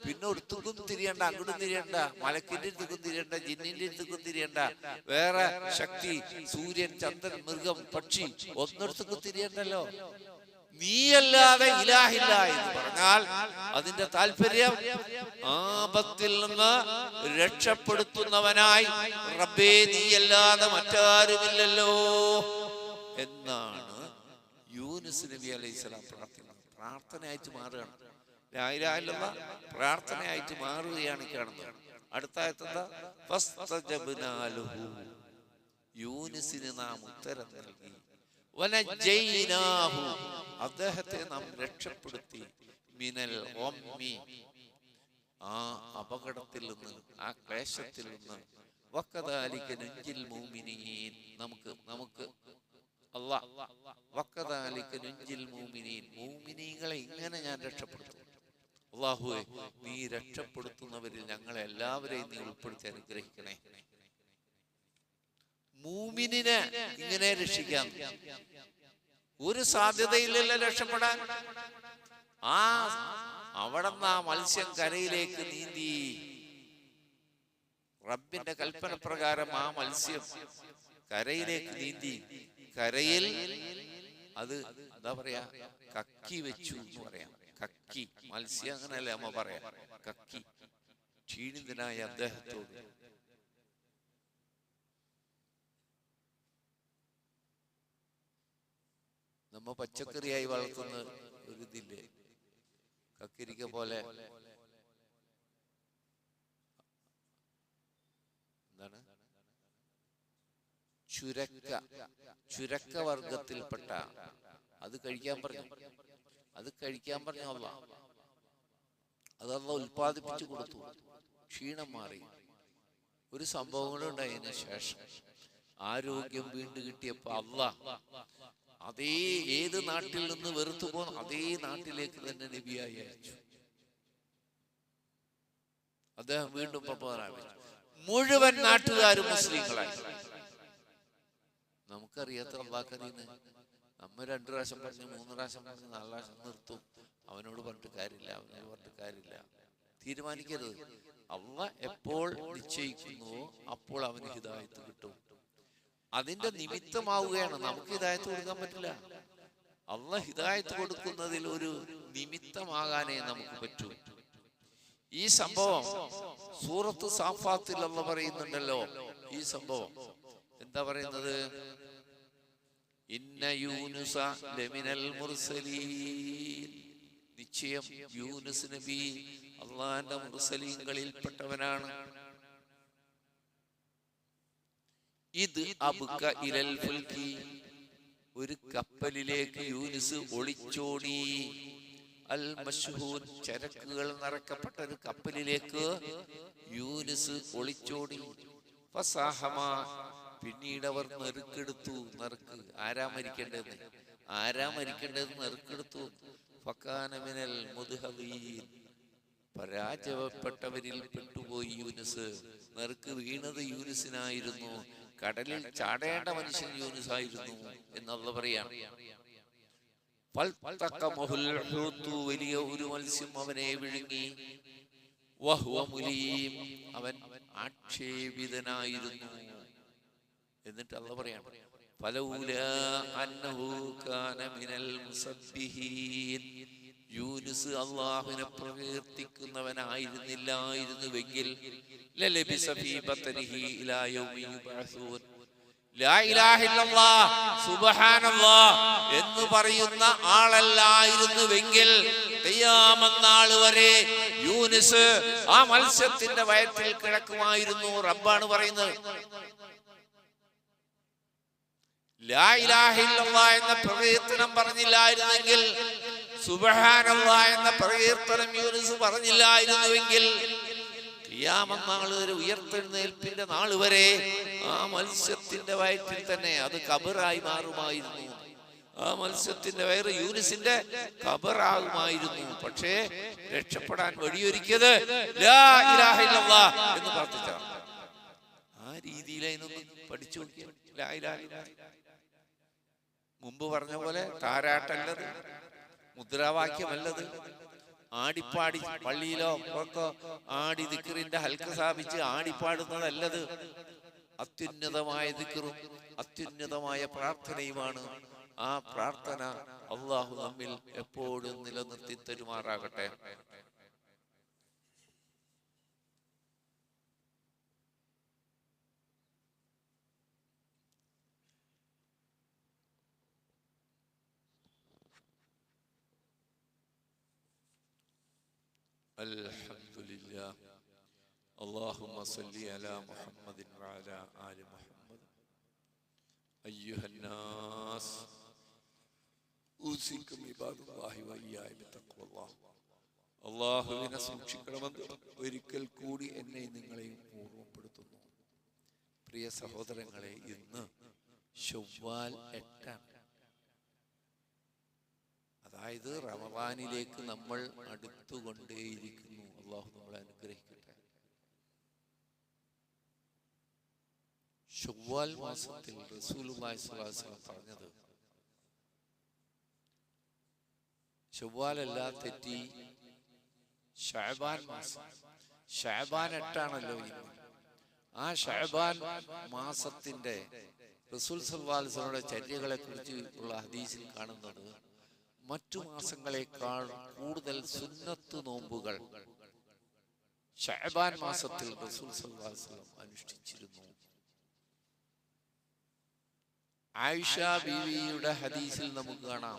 പിന്നെ ഒടുത്തുക്കും തിരിയണ്ട, അങ്ങോട്ടും തിരിയണ്ട, മലക്കിന്റെ അടുത്തും തിരിയണ്ട, ജിന്നിന്റെ അടുത്തും തിരിയണ്ട, വേറെ ശക്തി സൂര്യൻ, ചന്ദ്രൻ, മൃഗം, പക്ഷി ഒന്നിടത്തും തിരിയണ്ടല്ലോ. നീയല്ലാതെ ഇലാഹില്ല എന്ന് പറഞ്ഞാൽ അതിന്റെ താല്പര്യം ആപത്തിൽ നിന്ന് രക്ഷപ്പെടുത്തുന്നവനായി റബ്ബേ നീയല്ലാതെ മറ്റാരുമില്ലല്ലോ എന്നാണ് യൂനുസ് നബി അലൈഹിസ്സലാം പ്രാർത്ഥിക്കുന്നത്. പ്രാർത്ഥനയായിട്ട് മാറുകയാണ്. ലാ ഇലാഹ ഇല്ലല്ലാഹ് പ്രാർത്ഥനയായിട്ട് മാറുകയാണ് കാണുന്നത്. അടുത്ത ആയത്ത് എന്താ? ഫസ്തജബ്നാ ലഹു, യൂനുസിന് നാം ഉത്തരം നൽകി, വനജയ്നാഹു, അദ്ദേഹത്തെ നാം രക്ഷപ്പെടുത്തി, മിനൽ ഗമ്മി, ആ അപകടത്തിൽ നിന്ന്, ആ ക്ലേശത്തിൽ നിന്ന്, വകദാലിക നൻജിൽ മുഅ്മിനീൻ, നമുക്ക് അല്ലാഹ് വകദാലിക നൻജിൽ മുഅ്മിനീൻ, മുഅ്മിനീങ്ങളെ ഇങ്ങനെ ഞാൻ രക്ഷപ്പെടുത്തും. അല്ലാഹുവേ നീ രക്ഷപ്പെടുത്തുന്നവരിൽ ഞങ്ങളെ എല്ലാവരെയും നീ ഉൾപ്പെടുത്തി അനുഗ്രഹിക്കണേ. മുഅ്മിനിനെ ഇങ്ങനെ രക്ഷിക്കാൻ ഒരു സാധ്യതയില്ലല്ലോ രക്ഷപ്പെടാൻ. അവിടെന്ന് ആ മത്സ്യം കരയിലേക്ക് നീന്തി. റബ്ബിന്റെ കൽപ്പന പ്രകാരം ആ മത്സ്യം കരയിലേക്ക് നീന്തി. കരയിൽ അത് എന്താ പറയാ, കക്കി വെച്ചു എന്ന് പറയാം. കക്കി, മത്സ്യം അങ്ങനെയല്ലേ അമ്മ പറയാ, കക്കി. ക്ഷീണിതനായ അദ്ദേഹത്തോട് നമ്മ പച്ചക്കറിയായി വളർത്തുന്ന ഒരു ഇതില്ലേ, കക്കിരിക്ക പോലെ, എന്താണ്, ചുരക്ക വർഗത്തിൽപ്പെട്ട, അത് കഴിക്കാൻ പറഞ്ഞു. അല്ലാഹ് അത് അല്ലാഹ് ഉൽപ്പാദിപ്പിച്ചു കൊടുത്തു. ക്ഷീണം മാറി. ഒരു സംഭവങ്ങളും ഉണ്ടായതിനു ശേഷം ആരോഗ്യം വീണ്ടും കിട്ടിയപ്പോ അല്ലാഹ് അതേ ഏത് നാട്ടിൽ നിന്ന് വെറുത്തു പോകുന്നു അതേ നാട്ടിലേക്ക് തന്നെ നബിയായി അയച്ചു. അദ്ദേഹം വീണ്ടും പ്രബോധനം. മുഴുവൻ നാട്ടുകാരും മുസ്ലിങ്ങളായി. നമുക്കറിയാത്ത അള്ളാഹ്ക്കറിയുന്ന നമ്മ 2 പ്രാവശ്യം പറഞ്ഞു, 3 പ്രാവശ്യം പറഞ്ഞു, 4 പ്രാവശ്യം നിർത്തും. അവനോട് പറഞ്ഞിട്ട് കാര്യമില്ല. തീരുമാനിക്കരുത്. അള്ളാഹ് എപ്പോൾ നിശ്ചയിക്കുന്നുവോ അപ്പോൾ അവന് ഹിദായത്ത് കിട്ടും. അതിന്റെ നിമിത്തമാവുകയാണ്. നമുക്ക് ഹിദായത്ത് കൊടുക്കാൻ പറ്റില്ല. അള്ളാഹ് ഹിദായത്ത് കൊടുക്കുന്നതിൽ ഒരു നിമിത്തമാകാനേ നമുക്ക് പറ്റൂ. ഈ സംഭവം സൂറത്ത് സാഫാത്തിൽ അള്ളാഹ് പറയുന്നുണ്ടല്ലോ. ഈ സംഭവം എന്താ പറയുന്നത്? ഇന്ന യൂനുസ ലമിനൽ മുർസലീൻ, നിശ്ചയം യൂനുസ് നബി അള്ളാഹുവിന്റെ മുർസലീങ്ങളിൽപ്പെട്ടവനാണ്. ഇത് അബ്ക ഇലൽ ഫുൽകി, ഒരു കപ്പലിലേക്ക് യൂനുസ് ഒളിച്ചോടി. അൽ മശ്ഹൂൻ, ചരക്കുകൾ നിറക്കപ്പെട്ട ഒരു കപ്പലിലേക്ക് യൂനുസ് ഒളിച്ചോടി. ഫസാഹമ, പിന്നീട് അവർ നെറുക്കെടുത്തു. ആരാ മരിക്കേണ്ടത് നെറുക്കെടുത്തു. ഫകാന മിനൽ മുദ്ഹദീൻ, പരാജയപ്പെട്ടവരിൽ പെട്ടുപോയി യൂനുസ്. നെറുക്ക് വീണത് യൂനുസിനായിരുന്നു. കടലിൽ ചാടേണ്ട മനുഷ്യൻ യൂനുസായിരുന്നു എന്നുള്ള പറയാം. വലിയ ഒരു മത്സ്യം അവനെ വിഴുങ്ങി. വഹുവ മുലീം, അവൻ ആക്ഷേപിതനായിരുന്നു. എന്നിട്ട് അല്ലാഹ് പറയാണ്, ഫലൗലാ അന്നഹു കാന മിനൽ മുസബ്ബിഹീൻ, യൂനുസ് അല്ലാഹുവിനെ പ്രകീർത്തിക്കുന്നവനായിരുന്നില്ലായിരുന്നുവെങ്കിൽ ലലബിസ ഫീ ബത്നിഹി ഇലാ യൗമി യുബഅസൂൻ, ലാ ഇലാഹ ഇല്ലല്ലാഹ് സുബ്ഹാനല്ലാഹ് എന്ന് പറയുന്ന ആളല്ലായിരുന്നുവെങ്കിൽ ഖിയാമത്ത് നാൾ വരെ യൂനുസ് ആ മത്സ്യത്തിന്റെ വയറ്റിൽ കിടക്കുമായിരുന്നു. റബ്ബാണ് പറയുന്നത്. ലാ ഇലാഹ ഇല്ലല്ലാഹ് എന്ന പ്രകീർത്തനം പറഞ്ഞില്ലായിരുന്നെങ്കിൽ, സുബ്ഹാനല്ലാഹ് എന്ന പ്രകീർത്തനം യൂനുസ് പറഞ്ഞില്ലായിരുന്നുവെങ്കിൽ ഖിയാമത്ത് നാൾ വരെ, ഉയർത്തെഴുന്നേൽപ്പിന്റെ നാൾ വരെ ആ മത്സ്യത്തിന്റെ വയറ്റിൽ തന്നെ അത് ഖബറായി മാറുമായിരുന്നു. ആ മത്സ്യത്തിന്റെ വയറ് യൂനുസിന്റെ ഖബറാകുമായിരുന്നു. പക്ഷേ രക്ഷപ്പെടാൻ വഴിയൊരുക്കിയത് ലാ ഇലാഹ ഇല്ലല്ലാഹ് എന്ന് പ്രാർത്ഥിച്ചാണ്. ആ രീതി കിട്ടിയില്ലെന്നൊന്ന് പഠിച്ചു നോക്കിയാൽ ലാ ഇലാഹ ഇല്ലല്ലാഹ്. മുമ്പ് പറഞ്ഞ പോലെ താരാട്ടല്ലത്, മുദ്രാവാക്യമല്ലത്, ആടിപ്പാടി പള്ളിയിലോ ഒക്കെ ആടി ദിക്റിന്റെ ഹൽക്ക സ്ഥാപിച്ച് ആടിപ്പാടുന്നതല്ലത്. അത്യുന്നതമായ ദിക്റും അത്യുന്നതമായ പ്രാർത്ഥനയുമാണ്. ആ പ്രാർത്ഥന അള്ളാഹു നമ്മിൽ എപ്പോഴും നിലനിർത്തി തരുമാറാകട്ടെ. അൽഹംദുലില്ലാഹ്. اللهم صل على محمد وعلى آل محمد. أيها الناس أوصيكم عباد الله وإياي بتقوى الله. അള്ളാഹുവിനെ സൂക്ഷിക്കണമെന്ന് ഒരിക്കൽ കൂടി എന്നെയും നിങ്ങളെയും ഓർമ്മപ്പെടുത്തുന്നു. പ്രിയ സഹോദരങ്ങളെ, ഇന്ന് ശവ്വാൽ 8, അതായത് റമദാനിലേക്ക് നമ്മൾ അടുത്തുകൊണ്ടേയിരിക്കുന്നു. അള്ളാഹു നമ്മളെ അനുഗ്രഹിക്കട്ടെ. ശവ്വാൽ മാസത്തിൽ റസൂലുള്ളാഹി സ്വല്ലല്ലാഹു അലൈഹി വസല്ലം പറഞ്ഞത്, ശവ്വാലല്ല തെറ്റി, ശഅബാൻ മാസം. ശഅബാൻ 8 ഇന്ന്. ആ ശഅബാൻ മാസത്തിന്റെ റസൂൽ സല്ലല്ലാഹു അലൈഹി വസല്ലമയുടെ ചര്യകളെ കുറിച്ച് ഉള്ള ഹദീസിൽ കാണുന്നത്, മറ്റു മാസങ്ങളെക്കാൾ കൂടുതൽ സുന്നത്ത് നോമ്പുകൾ ശഅബാൻ മാസത്തിൽ റസൂൽ സല്ലല്ലാഹു അലൈഹി വസല്ലം അനുഷ്ഠിച്ചിരുന്നു. ആയിഷ ബീവിയുടെ ഹദീസിൽ നമുക്ക് കാണാം,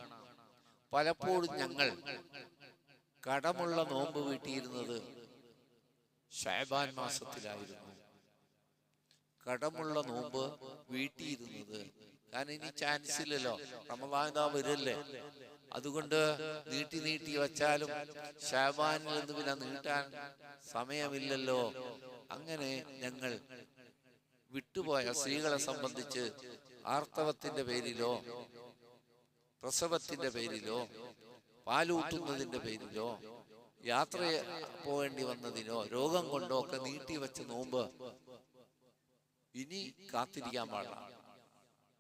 പലപ്പോഴും ഞങ്ങൾ കടമുള്ള നോമ്പ് വീട്ടിയിരുന്നത് ശഅബാൻ മാസത്തിലായിരുന്നു. കടമുള്ള നോമ്പ് വീട്ടിയിരുന്നത് കാരണം ഇനി ചാൻസ് ഇല്ലല്ലോ, റമദാൻ വരല്ലേ, അതുകൊണ്ട് നീട്ടി വച്ചാലും ശഅബാനിൽ നിന്ന് പിന്നെ നീട്ടാൻ സമയമില്ലല്ലോ. അങ്ങനെ ഞങ്ങൾ വിട്ടുപോയ സ്ത്രീകളെ സംബന്ധിച്ച് ആർത്തവത്തിന്റെ പേരിലോ പ്രസവത്തിന്റെ പേരിലോ പാലൂട്ടുന്നതിന്റെ പേരിലോ യാത്ര പോകേണ്ടി വന്നതിനോ രോഗം കൊണ്ടോ ഒക്കെ നീട്ടിവെച്ച നോമ്പ് ഇനി കാത്തിരിക്കാൻ പാടില്ല.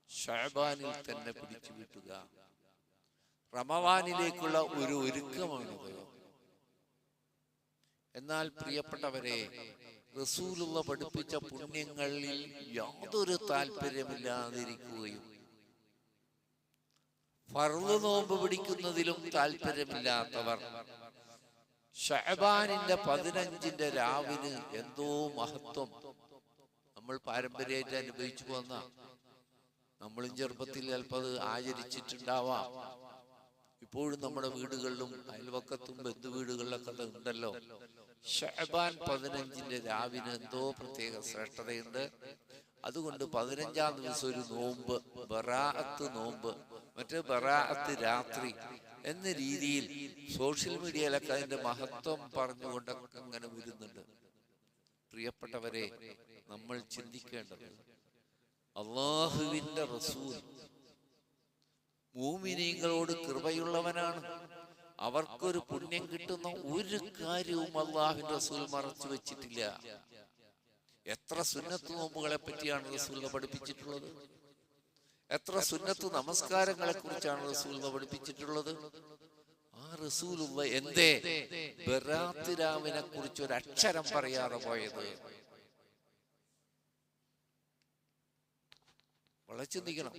ശഅബാനിൽ തന്നെ പിടിച്ചു വിട്ടുക. റമദാനിലേക്കുള്ള ഒരു ഒരുക്കമാണിത്. എന്നാൽ പ്രിയപ്പെട്ടവരെ, റസൂലുള്ള പഠിപ്പിച്ച പുണ്യങ്ങളിൽ യാതൊരു താല്പര്യമില്ലാതിരിക്കുകയും ഫർള് നോമ്പ് പിടിക്കുന്നതിലും താല്പര്യമില്ലാത്തവർ ശഅബാനിന്റെ 15 രാവിന് എന്തോ മഹത്വം നമ്മൾ പാരമ്പര്യമായിട്ട് അനുഭവിച്ചു പോന്ന, നമ്മളും ചെറുപ്പത്തിൽ ചിലപ്പോൾ അത് ആചരിച്ചിട്ടുണ്ടാവാം. ഇപ്പോഴും നമ്മുടെ വീടുകളിലും അയൽവക്കത്തും ബന്ധുവീടുകളിലൊക്കെ അത് ഉണ്ടല്ലോ. ശഅബാൻ 15 രാവിന് എന്തോ പ്രത്യേക ശ്രേഷ്ഠതയുണ്ട്. അതുകൊണ്ട് 15-ാം ദിവസം ഒരു നോമ്പ്, ബറാഅത്ത് നോമ്പ്, മറ്റേ ബറാഅത്ത് രാത്രി എന്ന രീതിയിൽ സോഷ്യൽ മീഡിയയിലൊക്കെ അതിന്റെ മഹത്വം പറഞ്ഞുകൊണ്ടൊക്കെ അങ്ങനെ വരുന്നുണ്ട്. പ്രിയപ്പെട്ടവരെ, നമ്മൾ ചിന്തിക്കേണ്ടത്, അല്ലാഹുവിന്റെ റസൂൽ മുഅ്മിനീങ്ങളോട് കൃപയുള്ളവനാണ്. അവർക്കൊരു പുണ്യം കിട്ടുന്ന ഒരു കാര്യവും അല്ലാഹുവിന്റെ റസൂൽ മറച്ചു വെച്ചിട്ടില്ല. എത്ര സുന്നത്ത് നോമ്പുകളെ പറ്റിയാണ് റസൂൽ പഠിപ്പിച്ചിട്ടുള്ളത്, എത്ര സുന്നത്ത് നമസ്കാരങ്ങളെ കുറിച്ചാണ് റസൂൽ പഠിപ്പിച്ചിട്ടുള്ളത്. ആ റസൂലുള്ള എന്തേ ബറാത്ത് രാവിനെ കുറിച്ച് ഒരു അക്ഷരം പറയാതെ പോയത്? വളരെ ചിന്തിക്കണം.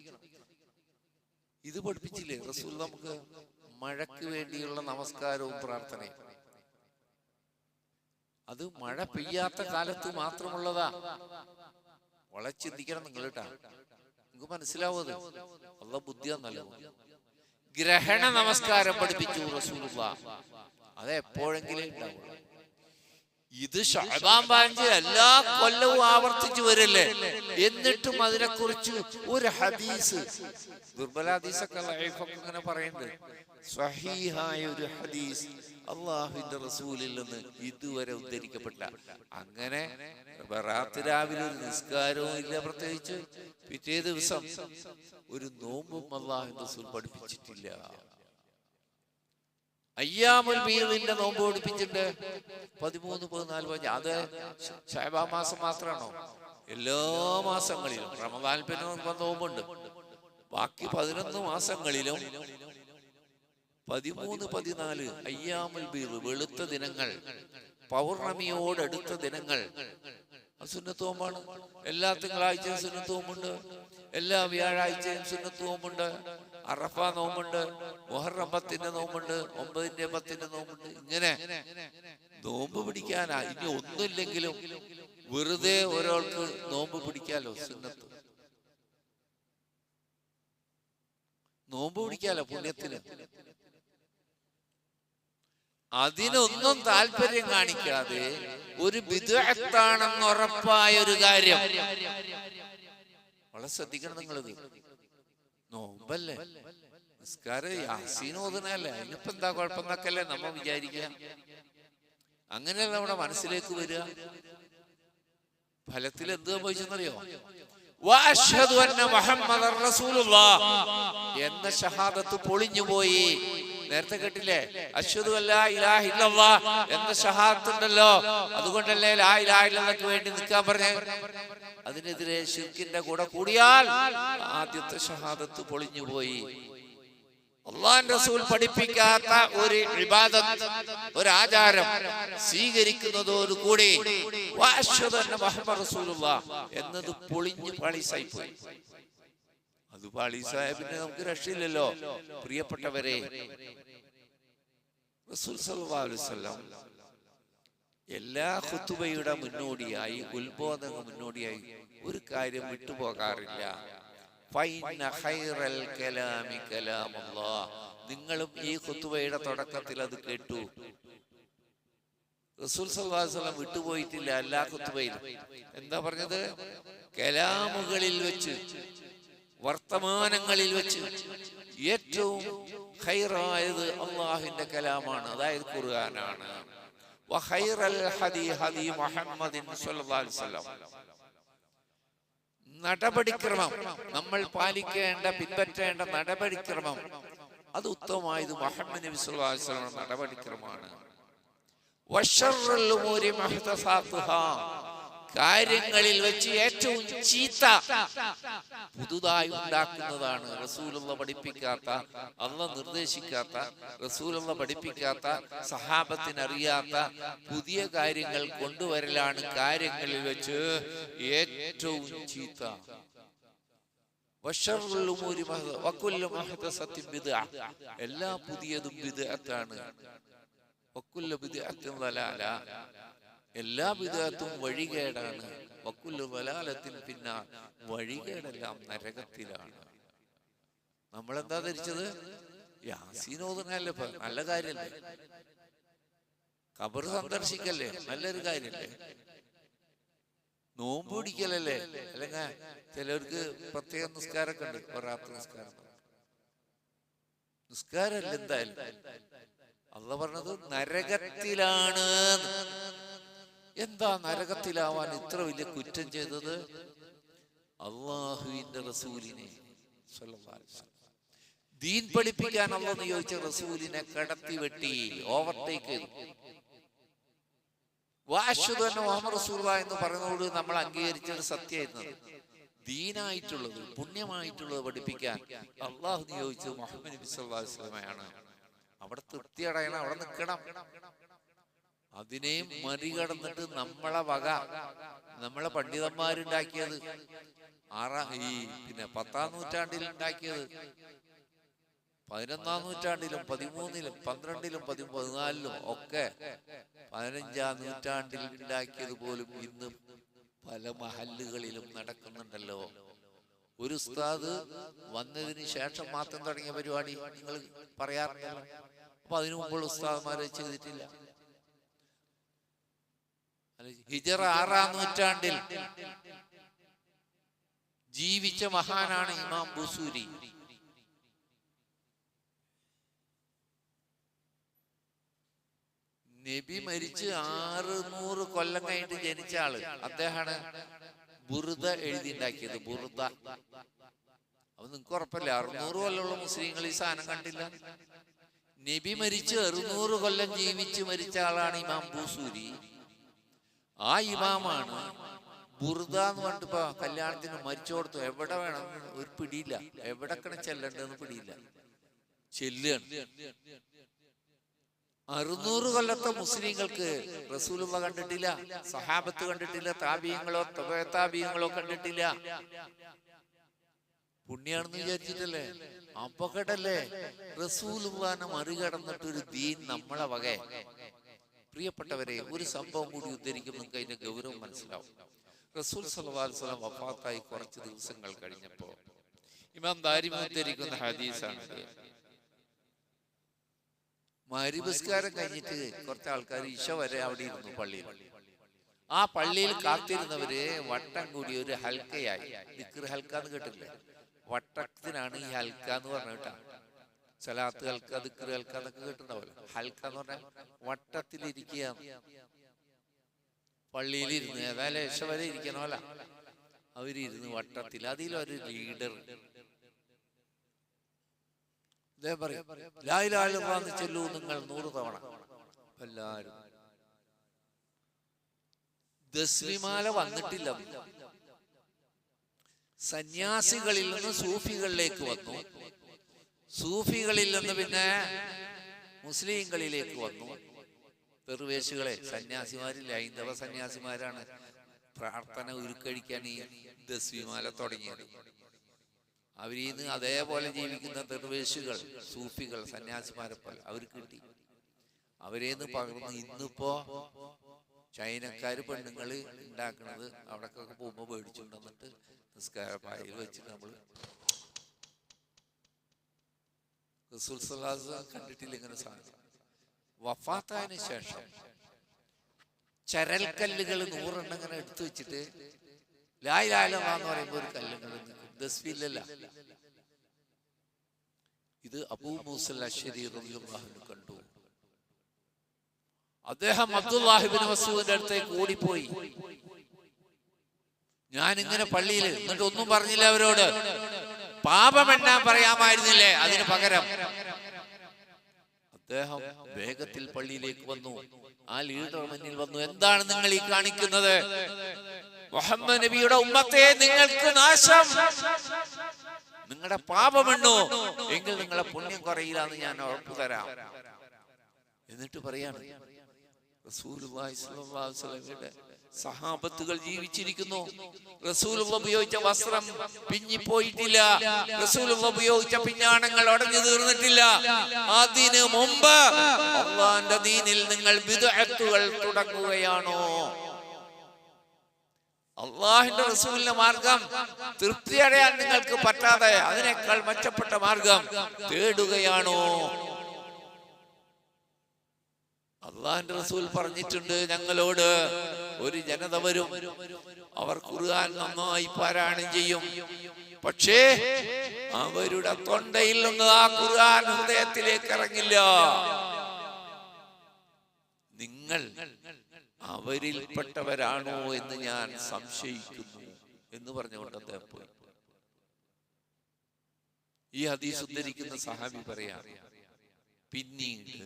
ഇത് പഠിപ്പിച്ചില്ലേ റസൂൽ നമുക്ക്? മഴയ്ക്ക് വേണ്ടിയുള്ള നമസ്കാരവും പ്രാർത്ഥനയും അത് മഴ പെയ്യാത്ത കാലത്ത് മാത്രമുള്ളതാ. വളരെ ചിന്തിക്കണം നിങ്ങൾ കേട്ടാ, നിങ്ങൾക്ക് മനസ്സിലാവത്. അല്ലാഹു ബുദ്ധിയാ നല്ലത്. ഗ്രഹണ നമസ്കാരം പഠിപ്പിച്ചു റസൂലുള്ളാഹ്. അത് എപ്പോഴെങ്കിലും ഉണ്ടാവുള്ളൂ. ഇത് ശഅബാൻ 15 എല്ലാ കൊല്ലവും ആവർത്തിച്ചു വരില്ലേ, എന്നിട്ടും അതിനെക്കുറിച്ച് ഒരു ഹദീസ്, ദുർബല ഹദീസൊക്കെ ലൈഫൊക്കെ ഇങ്ങനെ പറയുന്നുണ്ട്, സ്വഹീഹായ ഒരു ഹദീസ് അല്ലാഹുവിന്റെ റസൂലിൽ നിന്ന് ഇതുവരെ ഉദ്ധരിക്കപ്പെട്ട. അങ്ങനെ ബറാത്ത് രാവിലെ ഒരു നിസ്കാരവും ഇല്ല, പ്രത്യേകിച്ച് പിറ്റേ ദിവസം ഒരു നോമ്പും അല്ലാഹുവിന്റെ റസൂൽ പഠിപ്പിച്ചിട്ടില്ല. അയ്യാമുൽ ബീദിന്റെ നോമ്പ് പഠിപ്പിച്ചിട്ടുണ്ട്, 13, 14, 15. അത് ശഅബാൻ മാസം മാത്രമാണോ? എല്ലാ മാസങ്ങളിലും. റമദാൻ പിന്നെ നോമ്പുണ്ട്. ബാക്കി 11 മാസങ്ങളിലും 13, 14 അയ്യാമുൽ ബീർ, വെളുത്ത ദിനങ്ങൾ, പൗർണമിയോടടുത്ത ദിനങ്ങൾ സുന്നത്ത് നോമ്പാണ്. എല്ലാ തിങ്കളാഴ്ചയും സുന്നത്ത് നോമ്പുണ്ട്, എല്ലാ വ്യാഴാഴ്ചയും സുന്നത്ത് നോമ്പുണ്ട്, അറഫ നോമ്പുണ്ട്, മുഹറം 10-ന്റെ നോമ്പുണ്ട്, 9-ന്റെ 10-ന്റെ നോമ്പുണ്ട്. ഇങ്ങനെ നോമ്പ് പിടിക്കാനാ. ഇനി ഒന്നുമില്ലെങ്കിലും വെറുതെ ഒരാൾക്ക് നോമ്പ് പിടിക്കാലോ, സുന്നത്ത് നോമ്പ് പിടിക്കാലോ പുണ്യത്തിന്. അതിനൊന്നും താല്പര്യം കാണിക്കാതെ ഒരു ബിദ്അത്താണെന്ന് ഉറപ്പായ ഒരു കാര്യം വളരെ ശ്രദ്ധിക്കണം നിങ്ങളിത്. നോമ്പല്ലേ, നിസ്കാരം യാസീൻ ഓതുന്നതല്ലേ, അതിനിപ്പോ എന്താ കുഴപ്പമെന്നൊക്കെയല്ലേ നമ്മ വിചാരിക്കുക. അങ്ങനെയല്ല നമ്മുടെ മനസ്സിലേക്ക് വരിക. ഫലത്തിൽ എന്ത് സംഭവിച്ചെന്നറിയോ? വഅശ്ഹദു അന്ന മുഹമ്മദർ റസൂലുള്ളാഹ് എന്ന ഷഹാദത്ത് പൊളിഞ്ഞുപോയി. നേരത്തെ കേട്ടില്ലേ, അശ്ഹദു അല്ലാ ഇലാഹ ഇല്ലല്ലാഹ് എന്ന ഷഹാദത്ത് ഉണ്ടല്ലോ, അതുകൊണ്ടല്ലേ ലാ ഇലാഹ ഇല്ലല്ലാഹ്ക്ക് വേണ്ടി നിൽക്കാൻ പറഞ്ഞേ. അതിനെതിരെ ശിർക്കിന്റെ കൂടെ കൂടിയാൽ ആദ്യത്തെ ഷഹാദത്ത് പൊളിഞ്ഞുപോയി. അല്ലാഹുവിന്റെ റസൂൽ പഠിപ്പിക്കാത്ത ഒരു ഇബാദത്ത്, ഒരു ആചാരം സ്വീകരിക്കുന്നതോടുകൂടി വഅശ്ഹദു അന്ന മുഹമ്മദർ റസൂലുള്ളാഹ് എന്നത് പൊളിഞ്ഞു പാളീസായി പോയി. അത് പാളീസായ പിന്നെ നമുക്ക് രക്ഷയില്ലല്ലോ. പ്രിയപ്പെട്ടവരെ, റസൂൽ സല്ലല്ലാഹു അലൈഹി വസല്ലം എല്ലാ ഖുതുബയുടെ മുന്നോടിയായി, ഉത്ബോധന മുന്നോടിയായി ഒരു കാര്യം വിട്ടുപോകാറില്ല. ഫൈന ഖൈറൽ കലാമി കലാമുല്ലാഹ്. നിങ്ങളും ഈ ഖുതുബയുടെ തുടക്കത്തിൽ അത് കേട്ടു. റസൂൽ സല്ലല്ലാഹു അലൈഹി വസല്ലം വിട്ടുപോയിട്ടില്ല എല്ലാ ഖുതുബയിലും. എന്താ പറഞ്ഞത്? കലാമുകളിൽ വെച്ച്, വർത്തമാനങ്ങളിൽ വെച്ച് ഏറ്റവും ഖൈറായത് അല്ലാഹുവിന്റെ കലാമാണ്, അതായത് ഖുർആനാണ്. വഖൈറൽ ഹദീ ഹദീ മുഹമ്മദിൻ സ്വല്ലല്ലാഹു അലൈഹി വസല്ലം. നടപടിക്രമം, നമ്മൾ പാലിക്കേണ്ട, പിൻപറ്റേണ്ട നടപടിക്രമം, അത് ഉത്തമമായത് മുഹമ്മദ് നബി സ്വല്ലല്ലാഹു അലൈഹി വസല്ലം നടപടിക്രമമാണ്. വശർറുൽ ഉമൂരി മുഹ്ദസാത്തുഹാ. കാര്യങ്ങളിൽ വെച്ച് ഏറ്റവും ചീത്ത പുതുതായി ഉണ്ടാക്കുന്നതാണ്. റസൂലുള്ള പഠിപ്പിക്കാത്ത, അല്ലാഹ് നിർദ്ദേശിക്കാത്ത, റസൂലുള്ള പഠിപ്പിക്കാത്ത, സഹാബത്തിന് അറിയാത്ത പുതിയ കാര്യങ്ങൾ കൊണ്ടുവരലാണ് കാര്യങ്ങളിൽ വെച്ച് ഏറ്റവും ചീത്ത. വശർറുൽ ഉമൂരി വകുല്ലു മുഹ്ദസത്തിൻ ബിദ്അ. എല്ലാ പുതിയതും ബിദ്അത്താണ്. വകുല്ലു ബിദ്അത്തിൻ ദലാല. എല്ലാ ബിദ്അത്തും വഴികേടാണ്. വകുല്ലു ദലാലത്തിൻ ഫിന്നാർ. വഴികേടെല്ലാം നരകത്തിലാണ്. നമ്മളെന്താ ധരിച്ചത്? യാസീൻ ഓതുന്നതല്ലേ ഇപ്പൊ, നല്ല കാര്യല്ലേ? ഖബർ സന്ദർശിക്കല്ലേ, നല്ലൊരു കാര്യല്ലേ? നോമ്പ് പിടിക്കലല്ലേ? അല്ലെങ്കിൽ ചിലർക്ക് പ്രത്യേക നിസ്കാരമൊക്കെ ഉണ്ട്, ഒരാത്രി നിസ്കാരം. നിസ്കാരമല്ല എന്തായാലും. അള്ളാഹ് പറഞ്ഞത് നരകത്തിലാണ്. എന്താ നരകത്തിലാവാൻ ഇത്ര വലിയ കുറ്റം ചെയ്തത്? അള്ളാഹുവിന്റെ റസൂലിനെ സ്വല്ലല്ലാഹു അലൈഹി വസല്ലം ദീൻ പഠിപ്പിക്കാൻ അള്ളാഹ് നിയോഗിച്ച റസൂലിനെ കടത്തി വെട്ടി, ഓവർടേക്ക് ചെയ്തു. വഅശ്ഹദു അന്ന മുഹമ്മദ് റസൂലുള്ളാഹി എന്ന് പറയുന്നതോട് നമ്മൾ അംഗീകരിച്ചത് സത്യമായിരുന്നത്. ദീനായിട്ടുള്ളത്, പുണ്യമായിട്ടുള്ളത് പഠിപ്പിക്കാൻ അള്ളാഹു നിയോഗിച്ചത് മുഹമ്മദ് നബി സല്ലല്ലാഹു അലൈഹി വസല്ലമയാണ്. അവിടെ തൃപ്തി അടയണം, അവിടെ നിൽക്കണം. അതിനെയും മറികടന്നിട്ട് നമ്മളെ വക, നമ്മളെ പണ്ഡിതന്മാരുണ്ടാക്കിയത്, പിന്നെ 10-ാം നൂറ്റാണ്ടിൽ ഉണ്ടാക്കിയത്, 11-ാം നൂറ്റാണ്ടിലും 13-ലും 12-ലും 14-ലും ഒക്കെ 15-ാം നൂറ്റാണ്ടിൽ ഉണ്ടാക്കിയത് പോലും ഇന്ന് പല മഹല്ലുകളിലും നടക്കുന്നുണ്ടല്ലോ. ഒരു ഉസ്താദ് വന്നതിന് ശേഷം മാത്രം തുടങ്ങിയ പരിപാടി നിങ്ങൾ പറയാറുണ്ടല്ലോ. അപ്പൊ അതിനു മുമ്പുള്ള ഉസ്താദ്മാരെ ചെയ്തിട്ടില്ല. ഹിജറ 6-ാം നൂറ്റാണ്ടിൽ ജീവിച്ച മഹാനാണ് ഇമാം ബുസൂരി. നബി മരിച്ച് 600 കൊല്ലം കഴിഞ്ഞിട്ട് ജനിച്ച ആള് അദ്ദേഹമാണ് ബുർദ എഴുതിണ്ടാക്കിയത്. ബുർദ. അപ്പൊ നിങ്ങൾക്ക് ഉറപ്പല്ലേ, 600 കൊല്ലമുള്ള മുസ്ലിങ്ങൾ ഈ സാധനം കണ്ടില്ല. നബി മരിച്ച് 600 കൊല്ലം ജീവിച്ച് മരിച്ച ആളാണ് ഇമാം ബുസൂരി. ആ ഇമാമാണ് ബുർദ എന്ന് പറഞ്ഞിട്ട് ഇപ്പൊ കല്യാണത്തിന് മരിച്ചു കൊടുത്തു, എവിടെ വേണം ഒരു പിടിയില്ല, എവിടെക്കണ ചെല്ലണ്ടെന്ന് പിടിയില്ല, ചെല്ലുകയാണ്. 600 കൊല്ലത്തെ മുസ്ലിങ്ങൾക്ക് റസൂലുള്ളാ കണ്ടിട്ടില്ല, സഹാബത്ത് കണ്ടിട്ടില്ല, താബീങ്ങളോ താബീങ്ങളോ കണ്ടിട്ടില്ല. പുണ്യാണെന്ന് വിചാരിച്ചിട്ടല്ലേ, അപകടല്ലേ റസൂലുള്ളാനെ മറികടന്നിട്ടൊരു ദീൻ നമ്മളെ വക. പ്രിയപ്പെട്ടവരെ, ഒരു സംഭവം കൂടി ഉദ്ധരിക്കും, നിങ്ങൾക്ക് അതിന്റെ ഗൗരവം മനസ്സിലാവും. റസൂൽ സല്ലല്ലാഹു അലൈഹി വസല്ലം വഫാത്തായി കുറച്ച് ദിവസങ്ങൾ കഴിഞ്ഞപ്പോ ഇമാം ദാരിമി ഉദ്ധരിക്കുന്ന ഹദീസാണ്. മഗ്‌രിബ് കഴിഞ്ഞിട്ട് കുറച്ച് ആൾക്കാർ ഇശ വരെ അവിടെ ഇരുന്നു പള്ളിയിൽ. ആ പള്ളിയിൽ കാത്തിരുന്നവര് വട്ടം കൂടി ഒരു ഹൽക്കയായി. ദിക്ർ ഹൽക്ക എന്ന് കേട്ടില്ലേ? വട്ടത്തിനാണ് ഈ ഹൽക്ക എന്ന് പറഞ്ഞിട്ടാ. സലാത്ത് ഹൽക്ക, ദിക്ർ ഹൽക്ക എന്നൊക്കെ കേട്ടിട്ടുണ്ടാവല്ലോ. ഹൽക്ക എന്ന് പറഞ്ഞാൽ വട്ടത്തിലിരിക്കുക. പള്ളിയിലിരുന്ന് ഏതായാലും ഇശ വരെ ഇരിക്കണമല്ല, അവരിരുന്ന് വട്ടത്തിൽ. അതിലൊരു ലീഡർ പറയും, ലാ ഇലാഹ ഇല്ലല്ലാഹ് എന്ന് ചൊല്ലൂ നിങ്ങൾ 100 തവണ. എല്ലാരും ദസ്വിമാല വന്നിട്ടില്ല. സന്യാസികളിൽ നിന്ന് സൂഫികളിലേക്ക് വന്നു, സൂഫികളിൽ നിന്ന് പിന്നെ മുസ്ലിങ്ങളിലേക്ക് വന്നു. ദർവേശുകളെ, സന്യാസിമാരില്ല, ഹൈന്ദവ സന്യാസിമാരാണ് പ്രാർത്ഥന ഉരുക്കഴിക്കാൻ ഈ ദസ്വിമാല തുടങ്ങിയത്. അവരിന്ന് അതേപോലെ ജീവിക്കുന്ന ദർവേശുകൾ, സൂഫികൾ, സന്യാസിമാരെ പോലെ അവർ കിട്ടി. അവരേന്ന് പകർന്ന് ഇന്നിപ്പോ ചൈനക്കാര് പെണ്ണുങ്ങള് ഉണ്ടാക്കുന്നത് അവിടേക്കൊക്കെ പോകുമ്പോ മേടിച്ചുകൊണ്ടിട്ട് നിസ്കാരപ്പായിൽ വെച്ചിട്ട് നമ്മള് റസൂൽ സല്ലല്ലാഹു അലൈഹി വസല്ലം കണ്ടിട്ടില്ല ഇങ്ങനെ സാധനം. വഫാത്തായതിനു ശേഷം ചരൽക്കല്ലുകൾ 100 എണ്ണം ഇങ്ങനെ എടുത്തു വെച്ചിട്ട് ലാ ഇലാഹ ഇല്ലല്ലാഹ് എന്ന് പറയുമ്പോ ഒരു കല്ലുകൾ ദസ്വില്ലല്ല. ഇത് അബൂ മൂസൽ അശ്ശരി റളിയല്ലാഹു അൻഹു കണ്ടു. അദ്ദേഹം അബ്ദുല്ലാഹി ഇബ്നു മസ്ഊദിന്റെ അടുത്തേക്ക് ഓടിപ്പോയി. ഞാൻ ഇങ്ങനെ പള്ളിയിൽ എന്നിട്ട് ഒന്നും പറഞ്ഞില്ല അവരോട്. പാപം എണ്ണാൻ പറയാമായിരുന്നില്ലേ? അതിന് പകരം അദ്ദേഹം വേഗത്തിൽ പള്ളിയിലേക്ക് വന്നു. ആ ലീഡർ മുന്നിൽ വന്നു. എന്താണ് നിങ്ങൾ ഈ കാണിക്കുന്നത്? മുഹമ്മദ് നബിയുടെ ഉമ്മത്തെ നിങ്ങൾക്ക് നാശം, നിങ്ങളുടെ പാപമെണ്ണു എങ്കിൽ നിങ്ങളെ പുണ്യം കുറയില്ല എന്ന് ഞാൻ ഉറപ്പു തരാം. എന്നിട്ട് പറയാണ്, റസൂലുള്ളാഹി സ്വല്ലല്ലാഹു അലൈഹി വസല്ലമയുടെ സഹാബത്തുകൾ ജീവിച്ചിരിക്കുന്നു. റസൂലുള്ള ഉപയോഗിച്ച വസ്ത്രം പിഞ്ഞിപ്പോയിട്ടില്ല, റസൂലുള്ള ഉപയോഗിച്ച പിഞ്ഞാണങ്ങൾ ഉടഞ്ഞു തീർന്നിട്ടില്ല. അതിനു മുമ്പ് അല്ലാഹുവിന്റെ ദീനിൽ നിങ്ങൾ ബിദ്അത്തുകൾ തുടങ്ങുകയാണോ? അള്ളാഹിന്റെ റസൂലിന്റെ മാർഗം തൃപ്തി അടയാൻ നിങ്ങൾക്ക് പറ്റാതെ അതിനേക്കാൾ മെച്ചപ്പെട്ട മാർഗം തേടുകയാണോ? അള്ളാഹിന്റെ റസൂൽ പറഞ്ഞിട്ടുണ്ട്, ഞങ്ങളോട് ഒരു ജനത വരും, അവർ ഖുർആൻ നന്നായി പാരായണം ചെയ്യും, പക്ഷേ അവരുടെ തൊണ്ടയിൽ നിന്ന് ആ ഖുർആൻ ഹൃദയത്തിലേക്ക് ഇറങ്ങില്ല. നിങ്ങൾ അവരിൽപ്പെട്ടവരാണോ എന്ന് ഞാൻ സംശയിക്കുന്നു എന്ന് പറഞ്ഞുകൊണ്ട് അദ്ദേഹം പോയി. ഈ ഹദീസ് ഉദ്ധരിക്കുന്ന സഹാബി പറയാ, പിന്നീട്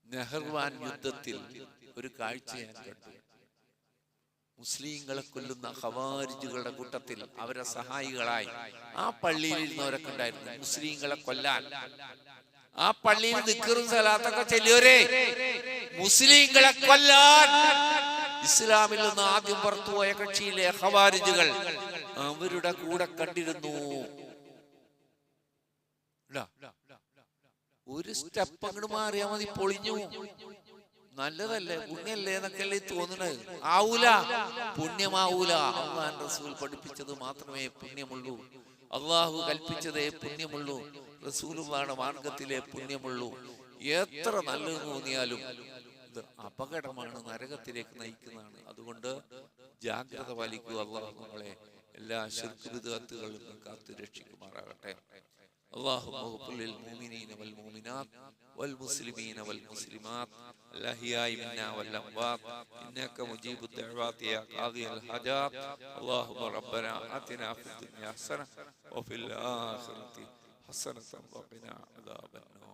നെഹ്ർവാൻ യുദ്ധത്തിൽ ഒരു കാഴ്ച ഞാൻ കണ്ടു. മുസ്ലിങ്ങളെ കൊല്ലുന്ന ഖവാരിജുകളുടെ കൂട്ടത്തിൽ അവരെ സഹായികളായി ആ പള്ളിയിൽ ഇരുന്നവരൊക്കെ ഉണ്ടായിരുന്നു. മുസ്ലിങ്ങളെ കൊല്ലാൻ ആ പള്ളിയിൽ ദിക്റും സലാത്തൊക്കെ ചെല്ലിയവരെ മുസ്ലിങ്ങളെ കൊല്ലാൻ ഇസ്ലാമിൽ നിന്ന് ആദ്യം പുറത്തുപോയ കക്ഷിയിലെ ഖവാരിജുകൾ അവരുടെ കൂടെ കണ്ടിരുന്നു. ഒരു സ്റ്റെപ്പ് അങ്ങോട്ട് മാറിയാൽ മതി, പൊളിഞ്ഞു. നല്ലതല്ലേ, പുണ്യല്ലേ എന്നൊക്കെയല്ലേ തോന്നുന്നത്. ആവൂല, പുണ്യമാവൂല. അള്ളാഹുവിന്റെ റസൂൽ പഠിപ്പിച്ചത് മാത്രമേ പുണ്യമുള്ളൂ, അള്ളാഹു കൽപ്പിച്ചതേ പുണ്യമുള്ളൂ, റസൂലുള്ളാഹിയുടെ മാർഗത്തിലെ പുണ്യമുള്ളൂ. എത്ര നല്ലത് തോന്നിയാലും ഇത് അപകടമാണ്, നരകത്തിലേക്ക് നയിക്കുന്നതാണ്. അതുകൊണ്ട് ജാഗ്രത പാലിക്കുക. അള്ളാഹു നമ്മളെ എല്ലാ ശിർക്ക് ബിദ്അത്തുകളിൽ നിന്നും കാത്തു രക്ഷിക്കുമാറാകട്ടെ. اللهم اغفر للمؤمنين والمؤمنات والمسلمين والمسلمات الأحياء منا والأموات إنك مجيب الدعوات يا قاضي الحاجات. اللهم ربنا آتنا في الدنيا حسنة وفي الآخرة حسنة وقنا عذاب النار.